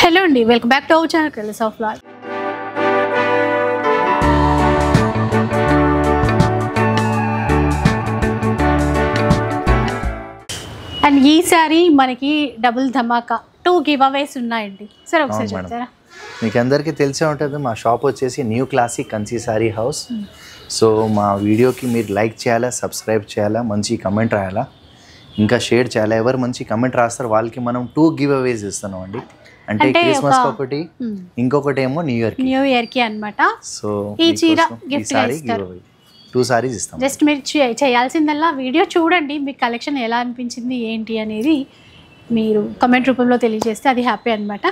Hello అండి, welcome back to our channel colours of life. And ఈసారి మనకి double ధమాకా 2 give అవేస్ ఉన్నాయండి. సరే ఒకసారి చెప్తారా? మీకు అందరికీ తెలిసే ఉంటుంది, మా షాప్ వచ్చేసి new classic Kanchi saree house. So మా వీడియోకి మీరు లైక్ చేయాలా, సబ్స్క్రైబ్ చేయాలా, మంచి కమెంట్ రాయాలా, ఇంకా షేర్ చేయాలా. ఎవరు మంచి కమెంట్ రాస్తారు వాళ్ళకి మనం 2 గివ్ అవేస్ ఇస్తున్నాం అండి. అంటే క్రిస్మస్ ఒకటి, ఇంకొకటి ఏమో న్యూ ఇయర్ కి అన్నమాట. సో ఈ చీర గిఫ్ట్ గా ఇస్తారు. 2 సారీస్ ఇస్తాం. జస్ట్ మీరు చేయాల్సిందల్లా వీడియో చూడండి, మీకు కలెక్షన్ ఎలా అనిపించింది ఏంటి అనేది మీరు కమెంట్ రూపంలో తెలియజేస్తే అది హ్యాపీ అనమాట.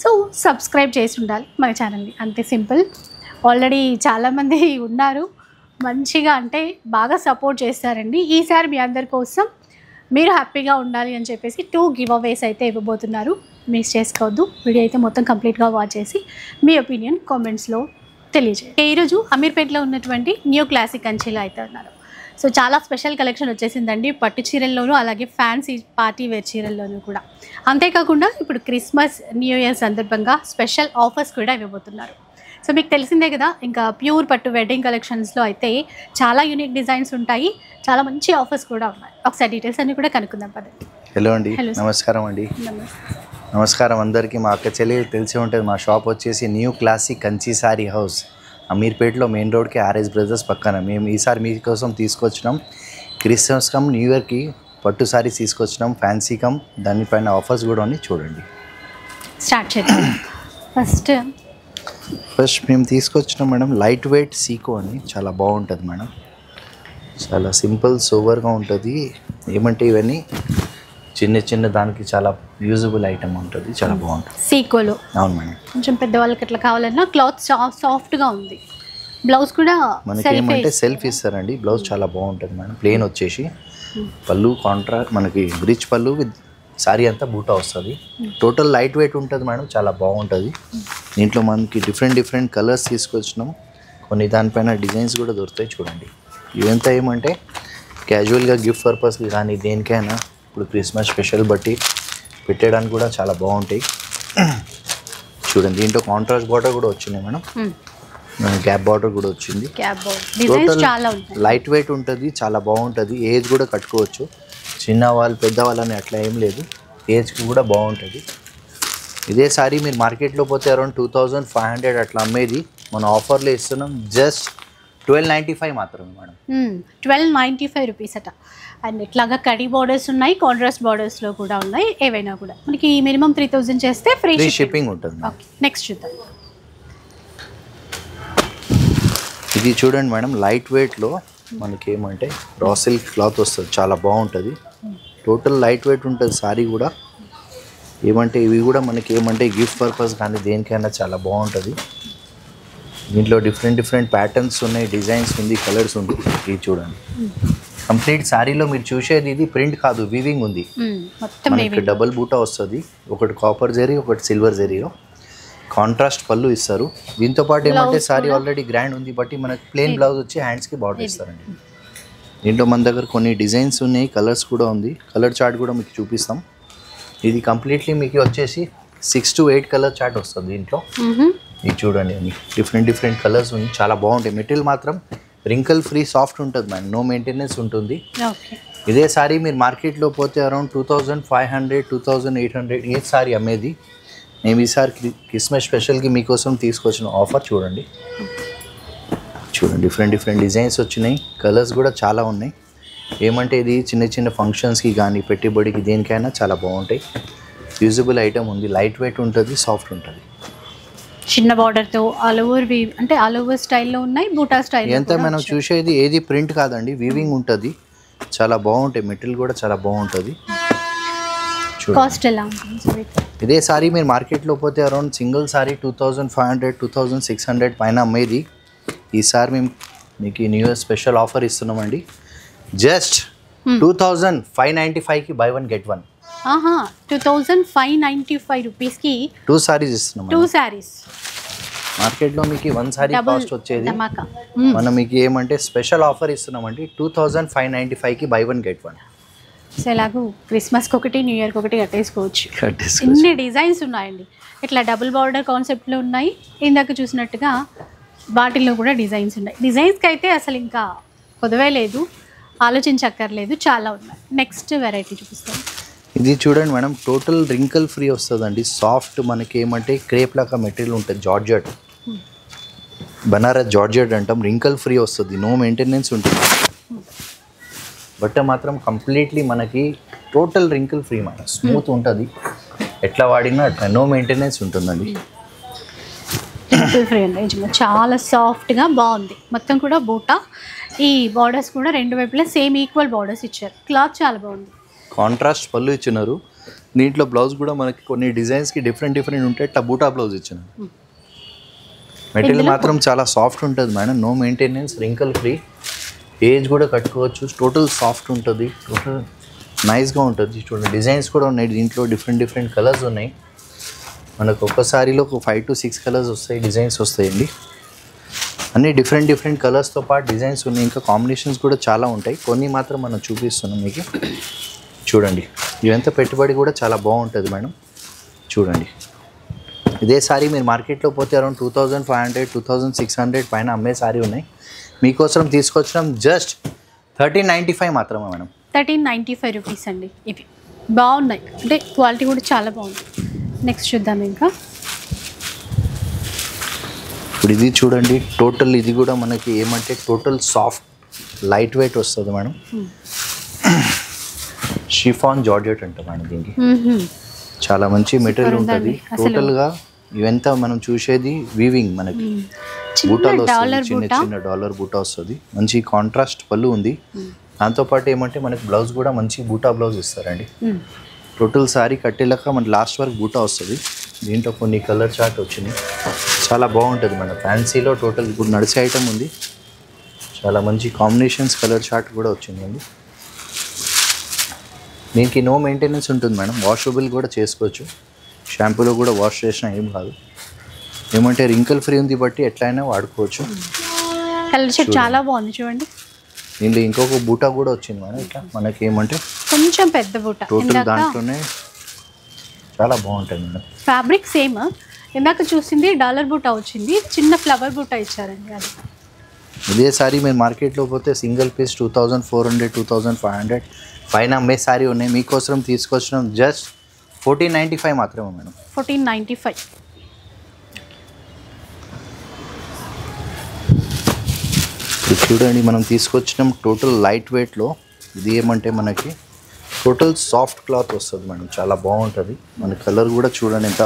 సో సబ్స్క్రైబ్ చేసి ఉండాలి మన ఛానల్ని, అంతే సింపుల్. ఆల్రెడీ చాలామంది ఉన్నారు మంచిగా, అంటే బాగా సపోర్ట్ చేస్తారండి. ఈసారి మీ అందరి కోసం మీరు హ్యాపీగా ఉండాలి అని చెప్పేసి 2 గివ్ అవేస్ అయితే ఇవ్వబోతున్నారు. మిస్ చేసుకోవద్దు. వీడియో అయితే మొత్తం కంప్లీట్గా వాచ్ చేసి మీ ఒపీనియన్ కామెంట్స్లో తెలియజేయండి. ఈరోజు అమీర్పేటలో ఉన్నటువంటి న్యూ క్లాసిక్ కంచిలో అయితే ఉన్నారు. సో చాలా స్పెషల్ కలెక్షన్ వచ్చేసిందండి, పట్టు చీరల్లోనూ అలాగే ఫ్యాన్సీ పార్టీ వేర్ చీరల్లోనూ కూడా. అంతేకాకుండా ఇప్పుడు క్రిస్మస్ న్యూ ఇయర్ సందర్భంగా స్పెషల్ ఆఫర్స్ కూడా ఇవ్వబోతున్నారు. సో మీకు తెలిసిందే కదా, ఇంకా ప్యూర్ పట్టు వెడ్డింగ్ కలెక్షన్స్లో అయితే చాలా యూనిక్ డిజైన్స్ ఉంటాయి, చాలా మంచి ఆఫర్స్ కూడా ఉన్నాయి. ఒకసారి డీటెయిల్స్ అన్ని కూడా కనుక్కుందాం పదండి. హలో అండి, నమస్కారం అండి. నమస్కారం అందరికీ. మా అక్క చెల్లి తెలిసి ఉంటుంది, మా షాప్ వచ్చేసి new classic Kanchi saree house, అమీర్పేటలో మెయిన్ రోడ్కి ఆర్ఎస్ బ్రదర్స్ పక్కన. మేము ఈసారి మీకోసం తీసుకొచ్చినాం క్రిస్మస్ కమ్ న్యూ ఇయర్కి పట్టు సారీస్ తీసుకొచ్చినాం, ఫ్యాన్సీ కమ్, దానిపైన ఆఫర్స్ కూడా ఉన్నాయి. చూడండి, స్టార్ట్ చేద్దాం. ఫస్ట్ మేము తీసుకొచ్చినాం మేడం లైట్ వెయిట్ సీకో అని, చాలా బాగుంటుంది మేడం. చాలా సింపుల్ సోవర్గా ఉంటుంది. ఏమంటే ఇవన్నీ చిన్న చిన్న దానికి చాలా యూజబుల్ ఐటమ్ ఉంటుంది, చాలా బాగుంటుంది సీకోలో. అవును మేడం, కొంచెం పెద్దవాళ్ళకి ఎట్లా కావాలన్నా క్లాత్ సాఫ్ట్గా ఉంది. బ్లౌజ్ కూడా మనకి ఏమంటే సెల్ఫ్ ఇస్తారండి. బ్లౌజ్ చాలా బాగుంటుంది మేడం. ప్లెయిన్ వచ్చేసి పళ్ళు కాంట్రాక్ట్, మనకి బ్రిచ్ పళ్ళు విత్ సారీ అంతా బూటా వస్తుంది. టోటల్ లైట్ వెయిట్ ఉంటుంది మేడం, చాలా బాగుంటుంది. దీంట్లో మనకి డిఫరెంట్ కలర్స్ తీసుకొచ్చినాం, కొన్ని దానిపైన డిజైన్స్ కూడా దొరుకుతాయి. చూడండి, ఇవంతా ఏమంటే క్యాజువల్గా గిఫ్ట్ పర్పస్కి కానీ దేనికైనా, ఇప్పుడు క్రిస్మస్ స్పెషల్ బట్టి పెట్టడానికి కూడా చాలా బాగుంటాయి. చూడండి, దీంట్లో కాంట్రాస్ట్ బార్డర్ కూడా వచ్చినాయి మేడం, గ్యాప్ బార్డర్ కూడా వచ్చింది. లైట్ వెయిట్ ఉంటుంది, చాలా బాగుంటుంది. ఏజ్ కూడా కట్టుకోవచ్చు, చిన్నవాళ్ళు పెద్దవాళ్ళని అట్లా ఏం లేదు, ఏజ్కి కూడా బాగుంటుంది. ఇదే సారీ మీరు మార్కెట్లో పోతే అరౌండ్ 2500 అట్లా అమ్మేది, మన ఆఫర్లో ఇస్తున్నాం జస్ట్ 1295 మాత్రమే మేడం. 1295 రూపీస్ అట. అండ్ ఇట్లాగా కడీ బార్డర్స్ ఉన్నాయి, కాంట్రాస్ట్ బార్డర్స్లో కూడా ఉన్నాయి. ఏవైనా కూడా మనకి మినిమం 3000 చేస్తే ఫ్రీ షిప్పింగ్ ఉంటుంది. ఓకే, నెక్స్ట్ చూద్దాం. ఇది చూడండి మేడం, లైట్ వెయిట్లో మనకి ఏమంటే రా సిల్క్ క్లాత్ వస్తుంది, చాలా బాగుంటుంది. టోటల్ లైట్ వెయిట్ ఉంటుంది సారీ కూడా. ఏమంటే ఇవి కూడా మనకి ఏమంటే గిఫ్ట్ పర్పస్ కానీ దేనికైనా చాలా బాగుంటుంది. దీంట్లో డిఫరెంట్ ప్యాటర్న్స్ ఉన్నాయి, డిజైన్స్ ఉంది, కలర్స్ ఉంది. ఇది చూడండి, కంప్లీట్ సారీలో మీరు చూసేది ఇది ప్రింట్ కాదు, వీవింగ్ ఉంది. మనకి డబుల్ బూటా వస్తుంది, ఒకటి కాపర్ జరీ, ఒకటి సిల్వర్ జరీలో. కాంట్రాస్ట్ పళ్ళు ఇస్తారు. దీంతో పాటు ఏమంటే సారీ ఆల్రెడీ గ్రాండ్ ఉంది బట్టి మనకి ప్లెయిన్ బ్లౌజ్ వచ్చి హ్యాండ్స్కి బార్డర్ ఇస్తారండి. దీంట్లో మన దగ్గర కొన్ని డిజైన్స్ ఉన్నాయి, కలర్స్ కూడా ఉంది. కలర్ చార్ట్ కూడా మీకు చూపిస్తాం. ఇది కంప్లీట్లీ మీకు వచ్చేసి 6 to 8 కలర్ చార్ట్ వస్తుంది దీంట్లో. ఇది చూడండి, అని డిఫరెంట్ కలర్స్ ఉంది, చాలా బాగుంటాయి. మెటీరియల్ మాత్రం రింకల్ ఫ్రీ సాఫ్ట్ ఉంటుంది మేడం, నో మెయింటెనెన్స్ ఉంటుంది. ఇదే సారీ మీరు మార్కెట్లో పోతే అరౌండ్ 2500 2800 ఏ సారీ అమ్మేది. మేము ఈసారి క్రిస్మస్ స్పెషల్కి మీకోసం తీసుకొచ్చిన ఆఫర్ చూడండి. డిఫరెంట్ డిజైన్స్ వచ్చినాయి, కలర్స్ కూడా చాలా ఉన్నాయి. ఏమంటే ఇది చిన్న ఫంక్షన్స్కి కానీ పెట్టుబడికి దేనికైనా చాలా బాగుంటాయి. యూజబుల్ ఐటమ్ ఉంది, లైట్ వెయిట్ ఉంటుంది, సాఫ్ట్ ఉంటుంది. చిన్న బార్డర్తో ఆల్ ఓవర్ అంటే ఆల్ ఓవర్ స్టైల్లో ఉన్నాయి, బూటా స్టైల్. ఎంత మనం చూసేది ఏది ప్రింట్ కాదండి, వీవింగ్ ఉంటుంది, చాలా బాగుంటాయి. మెటీరియల్ కూడా చాలా బాగుంటుంది. కాస్ట్ ఎలా ఉంటుంది? ఇదే సారీ మీరు మార్కెట్లో పోతే అరౌండ్ సింగిల్ సారీ 2500 2600 పైన అమ్మేది. ఈసారి మేము మీకు న్యూ ఇయర్ స్పెషల్ ఆఫర్ ఇస్తున్నామండి. జస్ట్ 2595కి బై 1 get 1. 2595 రూపీస్కి 2 సారీస్ ఇస్తున్నాం. 2 సారీస్ మార్కెట్లో మీకు 1 సారీ కాస్ట్ వచ్చేది, మనం మీకు ఏమంటే స్పెషల్ ఆఫర్ ఇస్తున్నామండి 2595కి బై 1 get 1. సో ఎలాగో క్రిస్మస్కి ఒకటి, న్యూ ఇయర్కి ఒకటి కట్టేసుకోవచ్చు. ఇన్ని డిజైన్స్ ఉన్నాయండి. ఇట్లా డబుల్ బార్డర్ కాన్సెప్ట్లో ఉన్నాయి. ఇందాక చూసినట్టుగా వాటిల్లో కూడా డిజైన్స్ ఉన్నాయి. డిజైన్స్కి అయితే అసలు ఇంకా కొదవే లేదు, ఆలోచించక్కర్లేదు, చాలా ఉన్నాయి. నెక్స్ట్ వెరైటీ చూపిస్తాను. ఇది చూడండి మేడం, టోటల్ రింకల్ ఫ్రీ వస్తుందండి. సాఫ్ట్ మనకి ఏమంటే క్రేప్ లాగా మెటీరియల్ ఉంటుంది, జార్జెట్, బనారస్ జార్జెట్ అంటాం. రింకల్ ఫ్రీ వస్తుంది, నో మెయింటెనెన్స్ ఉంటుంది. బట్ట మాత్రం కంప్లీట్లీ మనకి టోటల్ రింకిల్ ఫ్రీ మాట, స్మూత్ ఉంటుంది. ఎట్లా వాడినా అట్లా నో మెయింటెనెన్స్ ఉంటుందండి. రింకిల్ ఫ్రీ అండి, చాలా సాఫ్ట్గా బాగుంది. మొత్తం కూడా బూటా, ఈ బార్డర్స్ కూడా రెండు వైపులా సేమ్ ఈక్వల్ బార్డర్స్ ఇచ్చారు. క్లాత్ చాలా బాగుంది. కాంట్రాస్ట్ పళ్ళు ఇచ్చినారు. దీంట్లో బ్లౌజ్ కూడా మనకి కొన్ని డిజైన్స్కి డిఫరెంట్ ఉంటాయి. ఇట్లా బూటా బ్లౌజ్ ఇచ్చినారు. మెటీరియల్ మాత్రం చాలా సాఫ్ట్ ఉంటుంది madam, no maintenance, wrinkle free. Age కూడా కట్టుకోవచ్చు. టోటల్ సాఫ్ట్ ఉంటుంది, టోటల్ నైస్గా ఉంటుంది. చూడండి డిజైన్స్ కూడా ఉన్నాయి దీంట్లో, డిఫరెంట్ కలర్స్ ఉన్నాయి. మనకు ఒక సారీలో ఒక 5 to 6 కలర్స్ వస్తాయి, డిజైన్స్ వస్తాయండి. అన్నీ డిఫరెంట్ కలర్స్తో పాటు డిజైన్స్ ఉన్నాయి. ఇంకా కాంబినేషన్స్ కూడా చాలా ఉంటాయి. కొన్ని మాత్రం మనం చూపిస్తున్నాం మీకు. చూడండి ఇదంతా పెట్టుబడి కూడా చాలా బాగుంటుంది మేడం. చూడండి ఇదే సారీ మీరు మార్కెట్లో పోతే అరౌండ్ 2500, 2600 పైన అమ్మే సారీ ఉన్నాయి. మీకోసం తీసుకొచ్చినాం జస్ట్ 1395 మాత్రమే మేడం. 1395 రూపీస్ అండి. ఇవి బాగున్నాయి, అంటే క్వాలిటీ కూడా చాలా బాగుంది. నెక్స్ట్ చూద్దాం. ఇంకా ఇప్పుడు ఇది చూడండి, టోటల్ ఇది కూడా మనకి ఏమంటే టోటల్ సాఫ్ట్ లైట్ వెయిట్ వస్తుంది మేడం. షిఫాన్ జార్జెట్ అంట మేడం. దీనికి చాలా మంచి మెటీరియల్ ఉంటుంది. టోటల్గా ఇవంతా మనం చూసేది వీవింగ్, మనకి బూటాలు వస్తుంది, చిన్న డాలర్ బూటా వస్తుంది. మంచి కాంట్రాస్ట్ పళ్ళు ఉంది. దాంతోపాటు ఏమంటే మనకి బ్లౌజ్ కూడా మంచి బూటా బ్లౌజ్ ఇస్తారండి. టోటల్ సారీ కట్టేలాక మన లాస్ట్ వరకు బూటా వస్తుంది. దీంట్లో కొన్ని కలర్ చార్ట్ వచ్చినాయి, చాలా బాగుంటుంది మేడం. ఫ్యాన్సీలో టోటల్ ఇప్పుడు నడిచే ఐటమ్ ఉంది. చాలా మంచి కాంబినేషన్స్, కలర్ చార్ట్ కూడా వచ్చిందండి. దీనికి నో మెయింటెనెన్స్ ఉంటుంది మేడం, వాషబుల్ కూడా చేసుకోవచ్చు. షాంపూలో కూడా వాష్ చేసినా ఏం కాదు. ఏమంటే రింకిల్ ఫ్రీ ఉంది బట్టి ఎట్లయినా వాడుకోవచ్చు. కలర్ షేడ్ చాలా బాగుంది చూడండి. దీంట్లో ఇంకొక బూటా కూడా వచ్చింది మేడం. ఇట్లా మనకి ఏమంటే కొంచెం పెద్ద బూటా, టోటల్ దాంట్లోనే చాలా బాగుంటుంది మేడం. ఫ్యాబ్రిక్ సేమ్, ఇందాక చూసింది డాలర్ బూటా వచ్చింది, చిన్న ఫ్లవర్ బూటా ఇచ్చారండి. అది ఇదే సారీ మీరు మార్కెట్లో పోతే సింగిల్ పీస్ 2400, 2500 పైన అమ్మే సారీ ఉన్నాయి. మీకోసం తీసుకొచ్చినాం జస్ట్ 1495 మాత్రమే మేడం. 1495. చూడండి మనం తీసుకొచ్చినాం టోటల్ లైట్ వెయిట్లో. ఇది ఏమంటే మనకి టోటల్ సాఫ్ట్ క్లాత్ వస్తుంది మేడం, చాలా బాగుంటుంది. మన కలర్ కూడా చూడండి ఎంత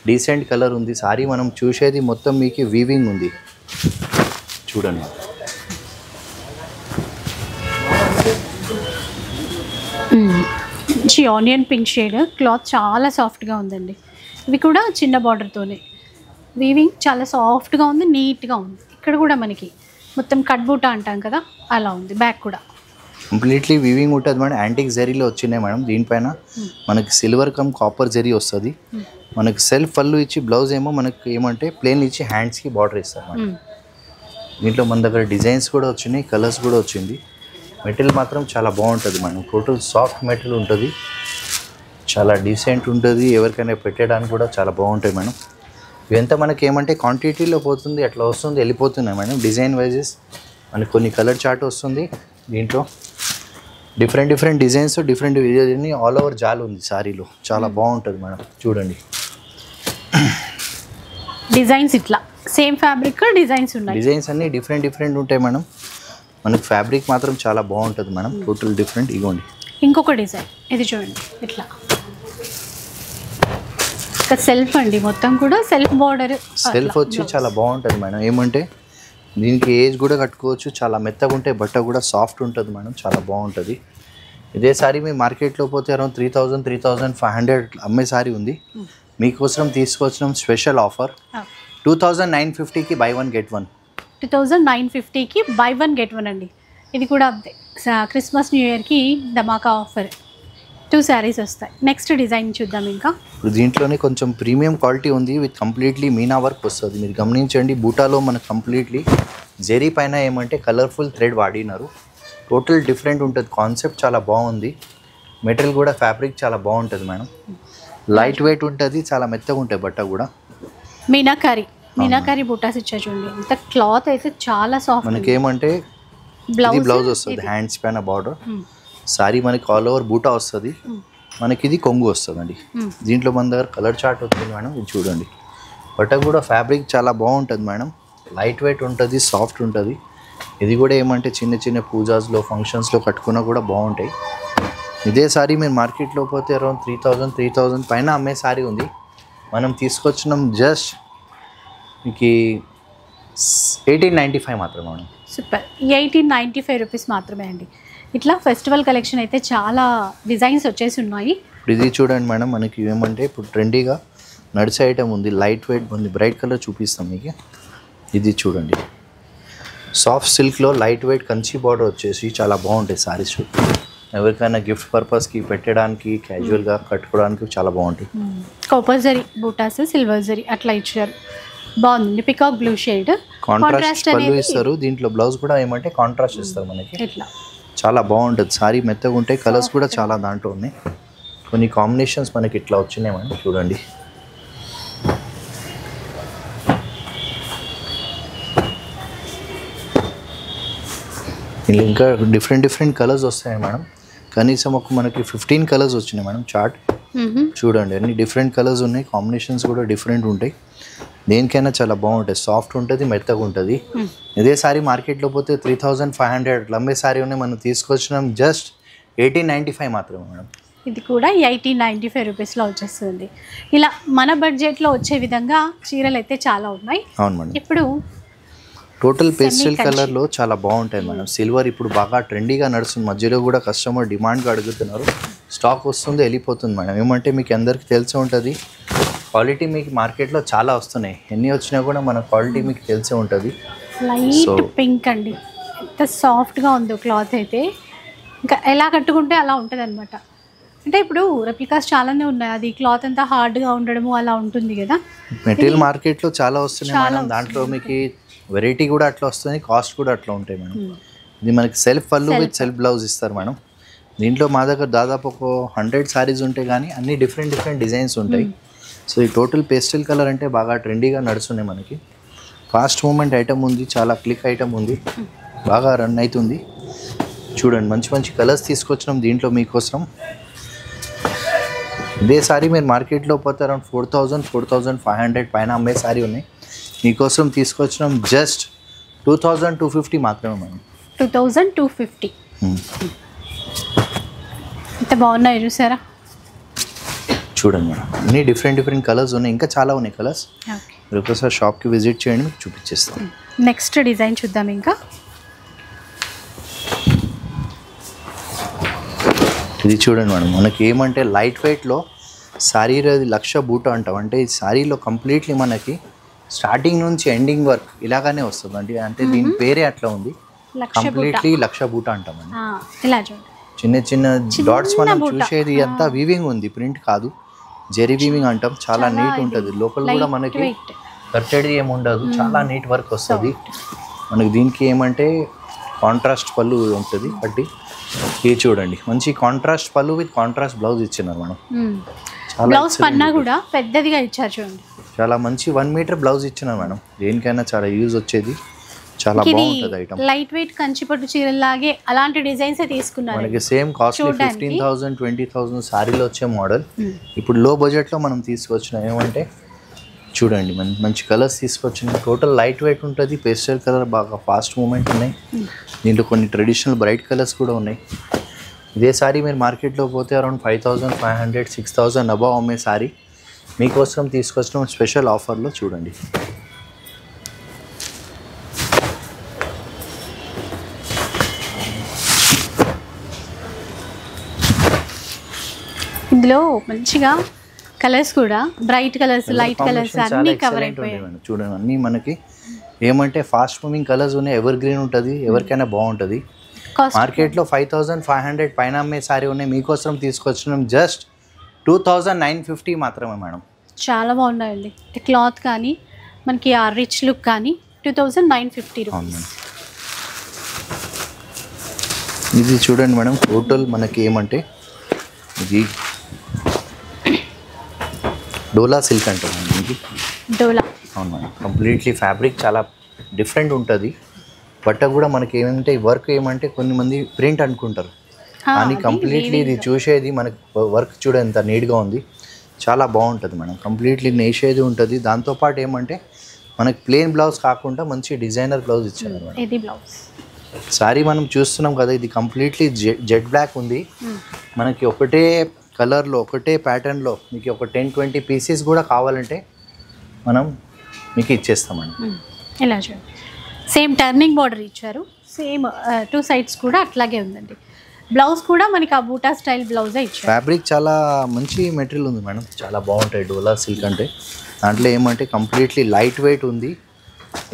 డీసెంట్ కలర్ ఉంది. సారీ మనం చూసేది మొత్తం మీకు వీవింగ్ ఉంది చూడండి. మంచి ఆనియన్ పింక్ షేడ్, క్లాత్ చాలా సాఫ్ట్గా ఉందండి. ఇవి కూడా చిన్న బార్డర్తోనే, వీవింగ్ చాలా సాఫ్ట్గా ఉంది, నీట్గా ఉంది. ఇక్కడ కూడా మనకి మొత్తం కట్ బూటా అంటాం కదా, అలా ఉంది. బ్యాక్ కూడా కంప్లీట్లీ వీవింగ్ ఉంటుంది మేడం. యాంటిక్ జరీలో వచ్చినాయి మేడం. దీనిపైన మనకి సిల్వర్ కమ్ కాపర్ జరీ వస్తుంది. మనకి సెల్ఫ్ పళ్ళు ఇచ్చి బ్లౌజ్ ఏమో మనకి ఏమంటే ప్లేన్ ఇచ్చి హ్యాండ్స్కి బార్డర్ ఇస్తారు మేడం. దీంట్లో మన దగ్గర డిజైన్స్ కూడా వచ్చినాయి, కలర్స్ కూడా వచ్చింది. మెటీరియల్ మాత్రం చాలా బాగుంటుంది మేడం. టోటల్ సాఫ్ట్ మెటీరియల్ ఉంటుంది, చాలా డీసెంట్ ఉంటుంది. ఎవరికైనా పెట్టడానికి కూడా చాలా బాగుంటాయి మేడం. ఇవంతా మనకి ఏమంటే క్వాంటిటీలో పోతుంది, అట్లా వస్తుంది, వెళ్ళిపోతున్నాయి మేడం. డిజైన్ వైజెస్ మనకి కొన్ని కలర్ చార్ట్ వస్తుంది. దీంట్లో డిఫరెంట్ డిజైన్స్, డిఫరెంట్ వీడియోని ఆల్ ఓవర్ జాల్ ఉంది సారీలో, చాలా బాగుంటుంది మేడం. చూడండి డిజైన్స్ ఇట్లా సేమ్ ఫ్యాబ్రిక్ డిజైన్స్ ఉన్నాయి. డిజైన్స్ అన్నీ డిఫరెంట్ ఉంటాయి మేడం. మనకి ఫ్యాబ్రిక్ మాత్రం చాలా బాగుంటుంది మేడం, టోటల్ డిఫరెంట్. ఇగోండి ఇంకొక డిజైన్, ఇది చూడండి ఇట్లా సెల్ఫ్ అండి, మొత్తం కూడా సెల్ఫ్ బార్డర్. సెల్ఫ్ వచ్చి చాలా బాగుంటుంది మేడం. ఏమంటే దీనికి ఏజ్ కూడా కట్టుకోవచ్చు, చాలా మెత్తగా ఉంటే బట్ట కూడా సాఫ్ట్ ఉంటుంది మేడం, చాలా బాగుంటుంది. ఇదే సారీ మీ మార్కెట్లో పోతే అరౌండ్ 3000, 3500 అమ్మే సారీ ఉంది. మీకోసం తీసుకొచ్చినాం స్పెషల్ ఆఫర్ 2950కి బై 1 get 1. 2950కి బై 1 get 1 అండి. ఇది కూడా అంతే, క్రిస్మస్ న్యూ ఇయర్కి ధమాకా ఆఫర్. 2 శారీస్ వస్తాయి. నెక్స్ట్ డిజైన్ చూద్దాం. ఇంకా ఇప్పుడు దీంట్లోనే కొంచెం ప్రీమియం క్వాలిటీ ఉంది, విత్ కంప్లీట్లీ మీనా వర్క్ వస్తుంది. మీరు గమనించండి, బూటాలో మనకు కంప్లీట్లీ జెరీ పైన ఏమంటే కలర్ఫుల్ థ్రెడ్ వాడినారు. టోటల్ డిఫరెంట్ ఉంటుంది, కాన్సెప్ట్ చాలా బాగుంది. మెటీరియల్ కూడా ఫ్యాబ్రిక్ చాలా బాగుంటుంది మేడం. లైట్ వెయిట్ ఉంటుంది, చాలా మెత్తగా ఉంటాయి బట్ట కూడా. మీనాకారి బూటాస్ ఇచ్చారు చూడండి. ఇంత క్లాత్ అయితే చాలా సాఫ్ట్. మనకి ఏమంటే బ్లౌజ్ వస్తుంది, హ్యాండ్స్ పైన బార్డర్. సారీ మనకి ఆల్ ఓవర్ బూటా వస్తుంది, మనకి ఇది కొంగు వస్తుంది అండి. దీంట్లో మన దగ్గర కలర్ చార్ట్ వస్తుంది మేడం, ఇది చూడండి. బట్ట కూడా ఫ్యాబ్రిక్ చాలా బాగుంటుంది మేడం, లైట్ వెయిట్ ఉంటుంది, సాఫ్ట్ ఉంటుంది. ఇది కూడా ఏమంటే చిన్న చిన్న పూజాస్లో ఫంక్షన్స్లో కట్టుకున్నా కూడా బాగుంటాయి. ఇదే సారీ మీరు మార్కెట్లో పోతే అరౌండ్ 3000 పైన అమ్మే సారీ ఉంది. మనం తీసుకొచ్చినాం జస్ట్ మీకు 1895 మాత్రమే మేడం. సూపర్, 1895 రూపీస్ మాత్రమే అండి. ఇట్లా ఫెస్టివల్ కలెక్షన్ అయితే చాలా డిజైన్స్ వచ్చేసి ఉన్నాయి. ఇప్పుడు ఇది చూడండి మేడం, మనకి ఏమంటే ఇప్పుడు ట్రెండీగా నడిచే ఐటమ్ ఉంది, లైట్ వెయిట్ ఉంది. బ్రైట్ కలర్ చూపిస్తాం మీకు. ఇది చూడండి, సాఫ్ట్ సిల్క్లో లైట్ వెయిట్ కంచి బార్డర్ వచ్చేసి చాలా బాగుంటాయి సారీస్. ఎవరికైనా గిఫ్ట్ పర్పస్కి పెట్టడానికి, క్యాజువల్గా కట్టుకోవడానికి చాలా బాగుంటాయి. కాపర్ జరీ బూటాస్, సిల్వర్ జరీ అట్లా ఇచ్చారు, బాగుంది. పికాక్ బ్లూ షేడ్ కాంట్రాస్ట్ పళ్ళు ఇస్తారు. దీంట్లో బ్లౌజ్ కూడా ఏమంటే కాంట్రాస్ట్ ఇస్తారు మనకి. ఇట్లా చాలా బాగుంటుంది సారీ, మెత్తగా ఉంటాయి. కలర్స్ కూడా చాలా దాంట్లో ఉన్నాయి. కొన్ని కాంబినేషన్స్ మనకి ఇట్లా వచ్చినాయి మేడం, చూడండి. ఇలా ఇంకా డిఫరెంట్ కలర్స్ వస్తాయి మేడం. కనీసం మనకి 15 కలర్స్ వచ్చినాయి మేడం చార్ట్. చూడండి, అన్ని డిఫరెంట్ కలర్స్ ఉన్నాయి, కాంబినేషన్స్ కూడా డిఫరెంట్ ఉంటాయి. దేనికైనా చాలా బాగుంటుంది, సాఫ్ట్ ఉంటుంది, మెత్తగా ఉంటుంది. ఇదే సారీ మార్కెట్లో పోతే 3500 అమ్మే సారీ ఉన్నాయి, మనం తీసుకొచ్చినాం జస్ట్ 1895 మాత్రమే మేడం. ఇది కూడా 1895 రూపీస్లో వచ్చేస్తుంది. ఇలా మన బడ్జెట్లో వచ్చే విధంగా చీరలు అయితే చాలా ఉన్నాయి. అవును మేడం. ఇప్పుడు టోటల్ పేస్టల్ కలర్లో చాలా బాగుంటాయి మేడం. సిల్వర్ ఇప్పుడు బాగా ట్రెండీగా నడుస్తుంది, మధ్యలో కూడా కస్టమర్ డిమాండ్గా అడుగుతున్నారు. స్టాక్ వస్తుంది, వెళ్ళిపోతుంది మేడం. ఏమంటే మీకు అందరికీ తెలిసే ఉంటుంది, క్వాలిటీ మీకు మార్కెట్లో చాలా వస్తున్నాయి. ఎన్ని వచ్చినా కూడా మన క్వాలిటీ మీకు తెలిసే ఉంటుంది. లైట్ పింక్ అండి, ఎంత సాఫ్ట్గా ఉందో క్లాత్ అయితే. ఇంకా ఎలా కట్టుకుంటే అలా ఉంటుంది అనమాట. అంటే ఇప్పుడు రెప్లికాస్ చాలానే ఉన్నాయి, అది క్లాత్ అంతా హార్డ్గా ఉండడము అలా ఉంటుంది కదా. మెటీరియల్ మార్కెట్లో చాలా వస్తున్నాయి మేడం. దాంట్లో మీకు వెరైటీ కూడా అట్లా వస్తుంది, కాస్ట్ కూడా అట్లా ఉంటాయి మేడం. ఇది మనకి సెల్ఫ్ పళ్ళు విత్ సెల్ఫ్ బ్లౌజ్ ఇస్తారు మేడం. దీంట్లో మా దగ్గర దాదాపు ఒక 100 సారీస్ ఉంటాయి, కానీ అన్ని డిఫరెంట్ డిజైన్స్ ఉంటాయి. సో ఈ టోటల్ పేస్టల్ కలర్ అంటే బాగా ట్రెండీగా నడుస్తున్నాయి మనకి. ఫాస్ట్ మూమెంట్ ఐటమ్ ఉంది, చాలా క్లిక్ ఐటమ్ ఉంది, బాగా రన్ అవుతుంది. చూడండి, మంచి కలర్స్ తీసుకొచ్చినాం దీంట్లో మీకోసం. ఇదే సారీ మీరు మార్కెట్లో పోతే అరౌండ్ 4500 పైన అమ్మే సారీ ఉన్నాయి, మీకోసం తీసుకొచ్చినాం జస్ట్ 2250 మాత్రమే మేడం. 2250. ఎంత బాగున్నాయి చూసారా. చూడండి మేడం, అన్ని డిఫరెంట్ కలర్స్ ఉన్నాయి, ఇంకా చాలా ఉన్నాయి కలర్స్. మీరు ఒకసారి షాప్కి విజిట్ చేయండి, మీకు చూపించేస్తాం. నెక్స్ట్ డిజైన్ చూద్దాం. ఇంకా ఇది చూడండి మేడం, మనకి ఏమంటే లైట్ వెయిట్లో శారీ లక్ష బూట అంటాం. అంటే ఈ శారీలో కంప్లీట్లీ మనకి స్టార్టింగ్ నుంచి ఎండింగ్ వర్క్ ఇలాగానే వస్తుంది అండి. అంటే దీని పేరే అట్లా ఉంది, కంప్లీట్లీ లక్ష బూట అంటామండి. చిన్న డాట్స్ మనం చూసేది అంతా వీవింగ్ ఉంది, ప్రింట్ కాదు, జెరీ వీవింగ్ అంటాం. చాలా నీట్ ఉంటుంది, లోపల కూడా మనకి కట్టెడి ఏముండదు, చాలా నీట్ వర్క్ వస్తుంది మనకి. దీనికి ఏమంటే కాంట్రాస్ట్ పళ్ళు ఉంటుంది బట్టి. ఇది చూడండి, మంచి కాంట్రాస్ట్ పళ్ళు విత్ కాంట్రాస్ట్ బ్లౌజ్ ఇచ్చినారు మనం. బ్లౌజ్ పన్నా కూడా పెద్దదిగా ఇచ్చారు చూడండి. చాలా మంచి 1 మీటర్ బ్లౌజ్ ఇచ్చినారు మేడం. దేనికైనా చాలా యూజ్ వచ్చేది, చాలా బాగుంటుంది ఐటమ్. లైట్ వెయిట్ కంచిపట్టు చీరలాగే అలాంటి డిజైన్స్ తీసుకున్నారు. మనకి సేమ్ కాస్ట్లీ 15,000 20,000 సారీలో వచ్చే మోడల్ ఇప్పుడు లో బడ్జెట్లో మనం తీసుకొచ్చినాం. ఏమంటే చూడండి, మంచి కలర్స్ తీసుకొచ్చినాం. టోటల్ లైట్ వెయిట్ ఉంటుంది, పేస్టల్ కలర్ బాగా ఫాస్ట్ మూమెంట్ ఉన్నాయి. దీంట్లో కొన్ని ట్రెడిషనల్ బ్రైట్ కలర్స్ కూడా ఉన్నాయి. ఇదే సారీ మీరు మార్కెట్లో పోతే అరౌండ్ 5500 6000 అబవ్ అమ్మే సారీ మీకోసం తీసుకొచ్చిన స్పెషల్ ఆఫర్లో చూడండి. ఇందులో మంచిగా కలర్స్ కూడా బ్రైట్ కలర్స్, లైట్ కలర్స్ అన్నీ కవర్ అయిపోయాయి. చూడండి, అన్నీ మనకి ఏమంటే ఫాస్ట్ మూవింగ్ కలర్స్ ఉన్నాయి, ఎవర్ గ్రీన్ ఉంటుంది, ఎవరికైనా బాగుంటుంది. మార్కెట్లో 5500 పైన అమ్మే సారీ ఉన్నాయి, మీకోసం తీసుకొచ్చినాం జస్ట్ 2950 మాత్రమే మేడం. చాలా బాగున్నాయండి క్లాత్ కానీ మనకి ఆ రిచ్ లుక్ కానీ. 2950 రూపీస్. ఇది చూడండి మేడం, టోటల్ మనకి ఏమంటే ఇది డోలా సిల్క్ అంటారు మేడం. ఇది డోలా. అవును మేడం, కంప్లీట్లీ ఫ్యాబ్రిక్ చాలా డిఫరెంట్ ఉంటుంది. బట్ట కూడా మనకి ఏమంటే వర్క్ ఏమంటే కొన్ని మంది ప్రింట్ అనుకుంటారు, కానీ కంప్లీట్లీ ఇది చూసేది మనకి వర్క్ చూడ ఎంత నీట్గా ఉంది, చాలా బాగుంటుంది మేడం. కంప్లీట్లీ నేసేది ఉంటుంది. దాంతోపాటు ఏమంటే మనకి ప్లెయిన్ బ్లౌజ్ కాకుండా మంచి డిజైనర్ బ్లౌజ్ ఇచ్చారు మేడం. ఇది బ్లౌజ్ సారీ మనం చూస్తున్నాం కదా, ఇది కంప్లీట్లీ జెడ్ బ్లాక్ ఉంది. మనకి ఒకటే కలర్లో ఒకటే ప్యాటర్న్లో మీకు ఒక 10-20 పీసెస్ కూడా కావాలంటే మనం మీకు ఇచ్చేస్తామండి. ఇలా చూడండి, సేమ్ టర్నింగ్ బార్డర్ ఇచ్చారు, సేమ్ 2 సైడ్స్ కూడా అట్లాగే ఉందండి. బ్లౌజ్ కూడా మనకి ఆ బూటా స్టైల్ బ్లౌజే ఇచ్చారు. ఫ్యాబ్రిక్ చాలా మంచి మెటీరియల్ ఉంది మేడం, చాలా బాగుంటాయి డోలా సిల్క్ అంటే. దాంట్లో ఏమంటే కంప్లీట్లీ లైట్ వెయిట్ ఉంది,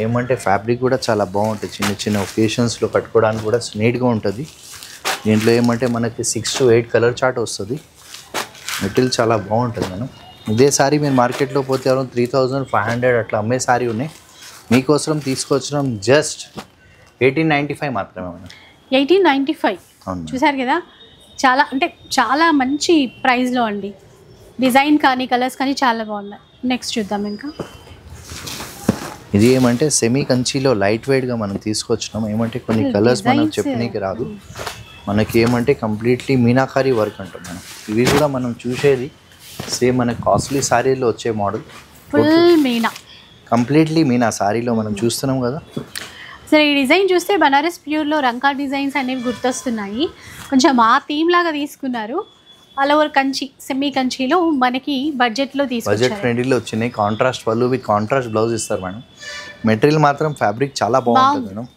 ఏమంటే ఫ్యాబ్రిక్ కూడా చాలా బాగుంటుంది. చిన్న చిన్న ఒకేషన్స్లో కట్టుకోవడానికి కూడా నీట్గా ఉంటుంది. దీంట్లో ఏమంటే మనకి 6 to 8 కలర్ చార్ట్ వస్తుంది. మెటీరియల్ చాలా బాగుంటుంది మేడం. ఇదే సారీ మీరు మార్కెట్లో పోతే 3500 అట్లా అమ్మే సారీ ఉన్నాయి. మీకోసం తీసుకొచ్చినాం జస్ట్ 1895 మాత్రమే మేడం. 1895. అవును, చూసారు కదా, చాలా అంటే చాలా మంచి ప్రైస్లో అండి. డిజైన్ కానీ కలర్స్ కానీ చాలా బాగున్నాయి. నెక్స్ట్ చూద్దాం. ఇంకా ఇది ఏమంటే సెమీ కంచిలో లైట్ వెయిట్గా మనం తీసుకొచ్చినాం. ఏమంటే కొన్ని కలర్స్ మనం చెప్పనీకి రాదు. మనకి ఏమంటే కంప్లీట్లీ మీనాకారీ వర్క్ అంటాం మనం. ఇవి కూడా మనం చూసేది సేమ్ మన కాస్ట్లీ సారీలో వచ్చే model, full Meena, completely Meena సారీలో మనం చూస్తున్నాం కదా. సరే, ఈ డిజైన్ చూస్తే బనారస్ ప్యూర్లో రంకా డిజైన్స్ అనేవి గుర్తొస్తున్నాయి. కొంచెం ఆ థీమ్ లాగా తీసుకున్నారు. ఆల్ ఓవర్ కంచి, సెమీ కంచిలో మనకి బడ్జెట్లో తీసుకొచ్చారు. బడ్జెట్ ఫ్రెండ్లీలో వచ్చినాయి. కాంట్రాస్ట్ పళ్ళు విత్ కాంట్రాస్ట్ బ్లౌజ్ ఇస్తారు మేడం. మెటీరియల్ మాత్రం ఫ్యాబ్రిక్ చాలా బాగుంటుంది మేడం.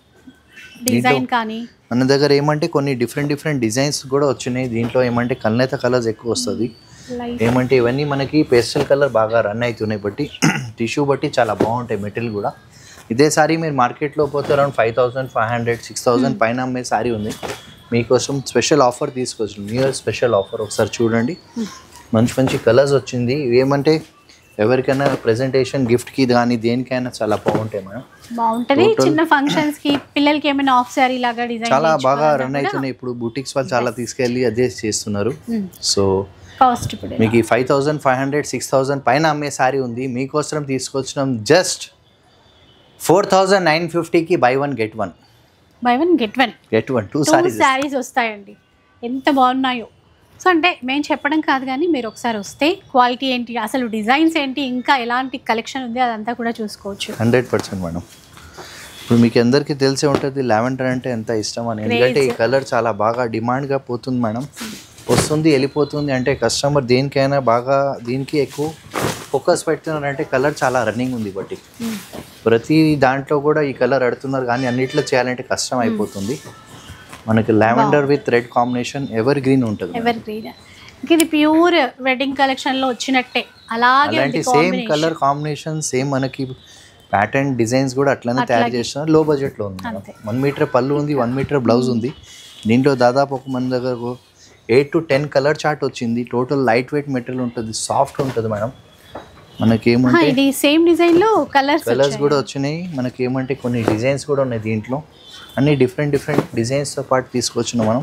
డిజైన్ కానీ మన దగ్గర ఏమంటే కొన్ని డిఫరెంట్ డిజైన్స్ కూడా వచ్చినాయి. దీంట్లో ఏమంటే కల్నేత కలర్స్ ఎక్కువ వస్తుంది. ఏమంటే ఇవన్నీ మనకి పేస్టల్ కలర్ బాగా రన్ అవుతున్నాయి బట్టి టిష్యూ బట్టి చాలా బాగుంటాయి మెటీరియల్ కూడా. ఇదే సారీ మీరు మార్కెట్లో పోతే అరౌండ్ 5500-6000 పైన అమ్మే సారీ ఉంది. మీకోసం స్పెషల్ ఆఫర్ తీసుకొచ్చాం, న్యూ ఇయర్ స్పెషల్ ఆఫర్. ఒకసారి చూడండి, మంచి కలర్స్ వచ్చింది. ఇవేమంటే ఎవరికైనా ప్రెజెంటేషన్ గిఫ్ట్కి కానీ దేనికైనా చాలా బాగుంటాయి మేడం. బాగుంటుంది. చిన్న ఫంక్షన్స్కి పిల్లలకి ఏమైనా ఆఫ్ సారీ లాగా డిజైన్ చాలా బాగా రన్ అవుతున్నాయి. ఇప్పుడు బూటిక్స్ వాళ్ళు చాలా తీసుకెళ్ళి అదే చేస్తున్నారు. సో కాస్ట్ మీకు 5500-6000 పైన అమ్మే సారీ ఉంది. మీకోసం తీసుకొచ్చినాం జస్ట్ 4950కి buy one get one. Buy one get one. 2 sarees వస్తాయండి. ఎంత బాగున్నాయో. సో అంటే మేము చెప్పడం కాదు, కానీ మీరు ఒకసారి వస్తే క్వాలిటీ ఏంటి, అసలు డిజైన్స్ ఏంటి, ఇంకా ఎలాంటి కలెక్షన్ ఉంది అదంతా కూడా చూసుకోవచ్చు. 100% మేడం. ఇప్పుడు మీకు అందరికీ తెలిసే ఉంటుంది లావెండర్ అంటే ఎంత ఇష్టం అని. ఎందుకంటే ఈ కలర్ చాలా బాగా డిమాండ్గా పోతుంది మేడం. వస్తుంది వెళ్ళిపోతుంది అంటే కస్టమర్ దేనికైనా బాగా దీనికి ఎక్కువ ఫోకస్ పెడుతున్నారంటే కలర్ చాలా రన్నింగ్ ఉంది బట్టి ప్రతి దాంట్లో కూడా ఈ కలర్ అడుతున్నారు, కానీ అన్నిట్లో చేయాలంటే కష్టం అయిపోతుంది. మనకి lavender with red combination ever green ఉంటుంది. ఎవర్ గ్రీన్ ఇది ప్యూర్ వెడ్డింగ్ కలెక్షన్లో వచ్చినట్టే అలాగే అలాంటి సేమ్ కలర్ కాంబినేషన్ సేమ్ మనకి ప్యాటర్న్ డిజైన్స్ కూడా అట్లనే తయారు చేస్తున్నారు. లో బడ్జెట్లో ఉంది. 1 మీటర్ పళ్ళు ఉంది, 1 మీటర్ బ్లౌజ్ ఉంది. దీంట్లో దాదాపు ఒక మన దగ్గర 8 to 10 కలర్ చార్ట్ వచ్చింది. టోటల్ లైట్ వెయిట్ మెటీరియల్ ఉంటుంది, సాఫ్ట్ ఉంటుంది మేడం. మనకేమంటే ఇది సేమ్ డిజైన్లో కలర్స్ కూడా వచ్చినాయి. మనకేమంటే కొన్ని డిజైన్స్ కూడా ఉన్నాయి దీంట్లో. అన్ని డిఫరెంట్ డిజైన్స్తో పాటు తీసుకొచ్చినాం మనం.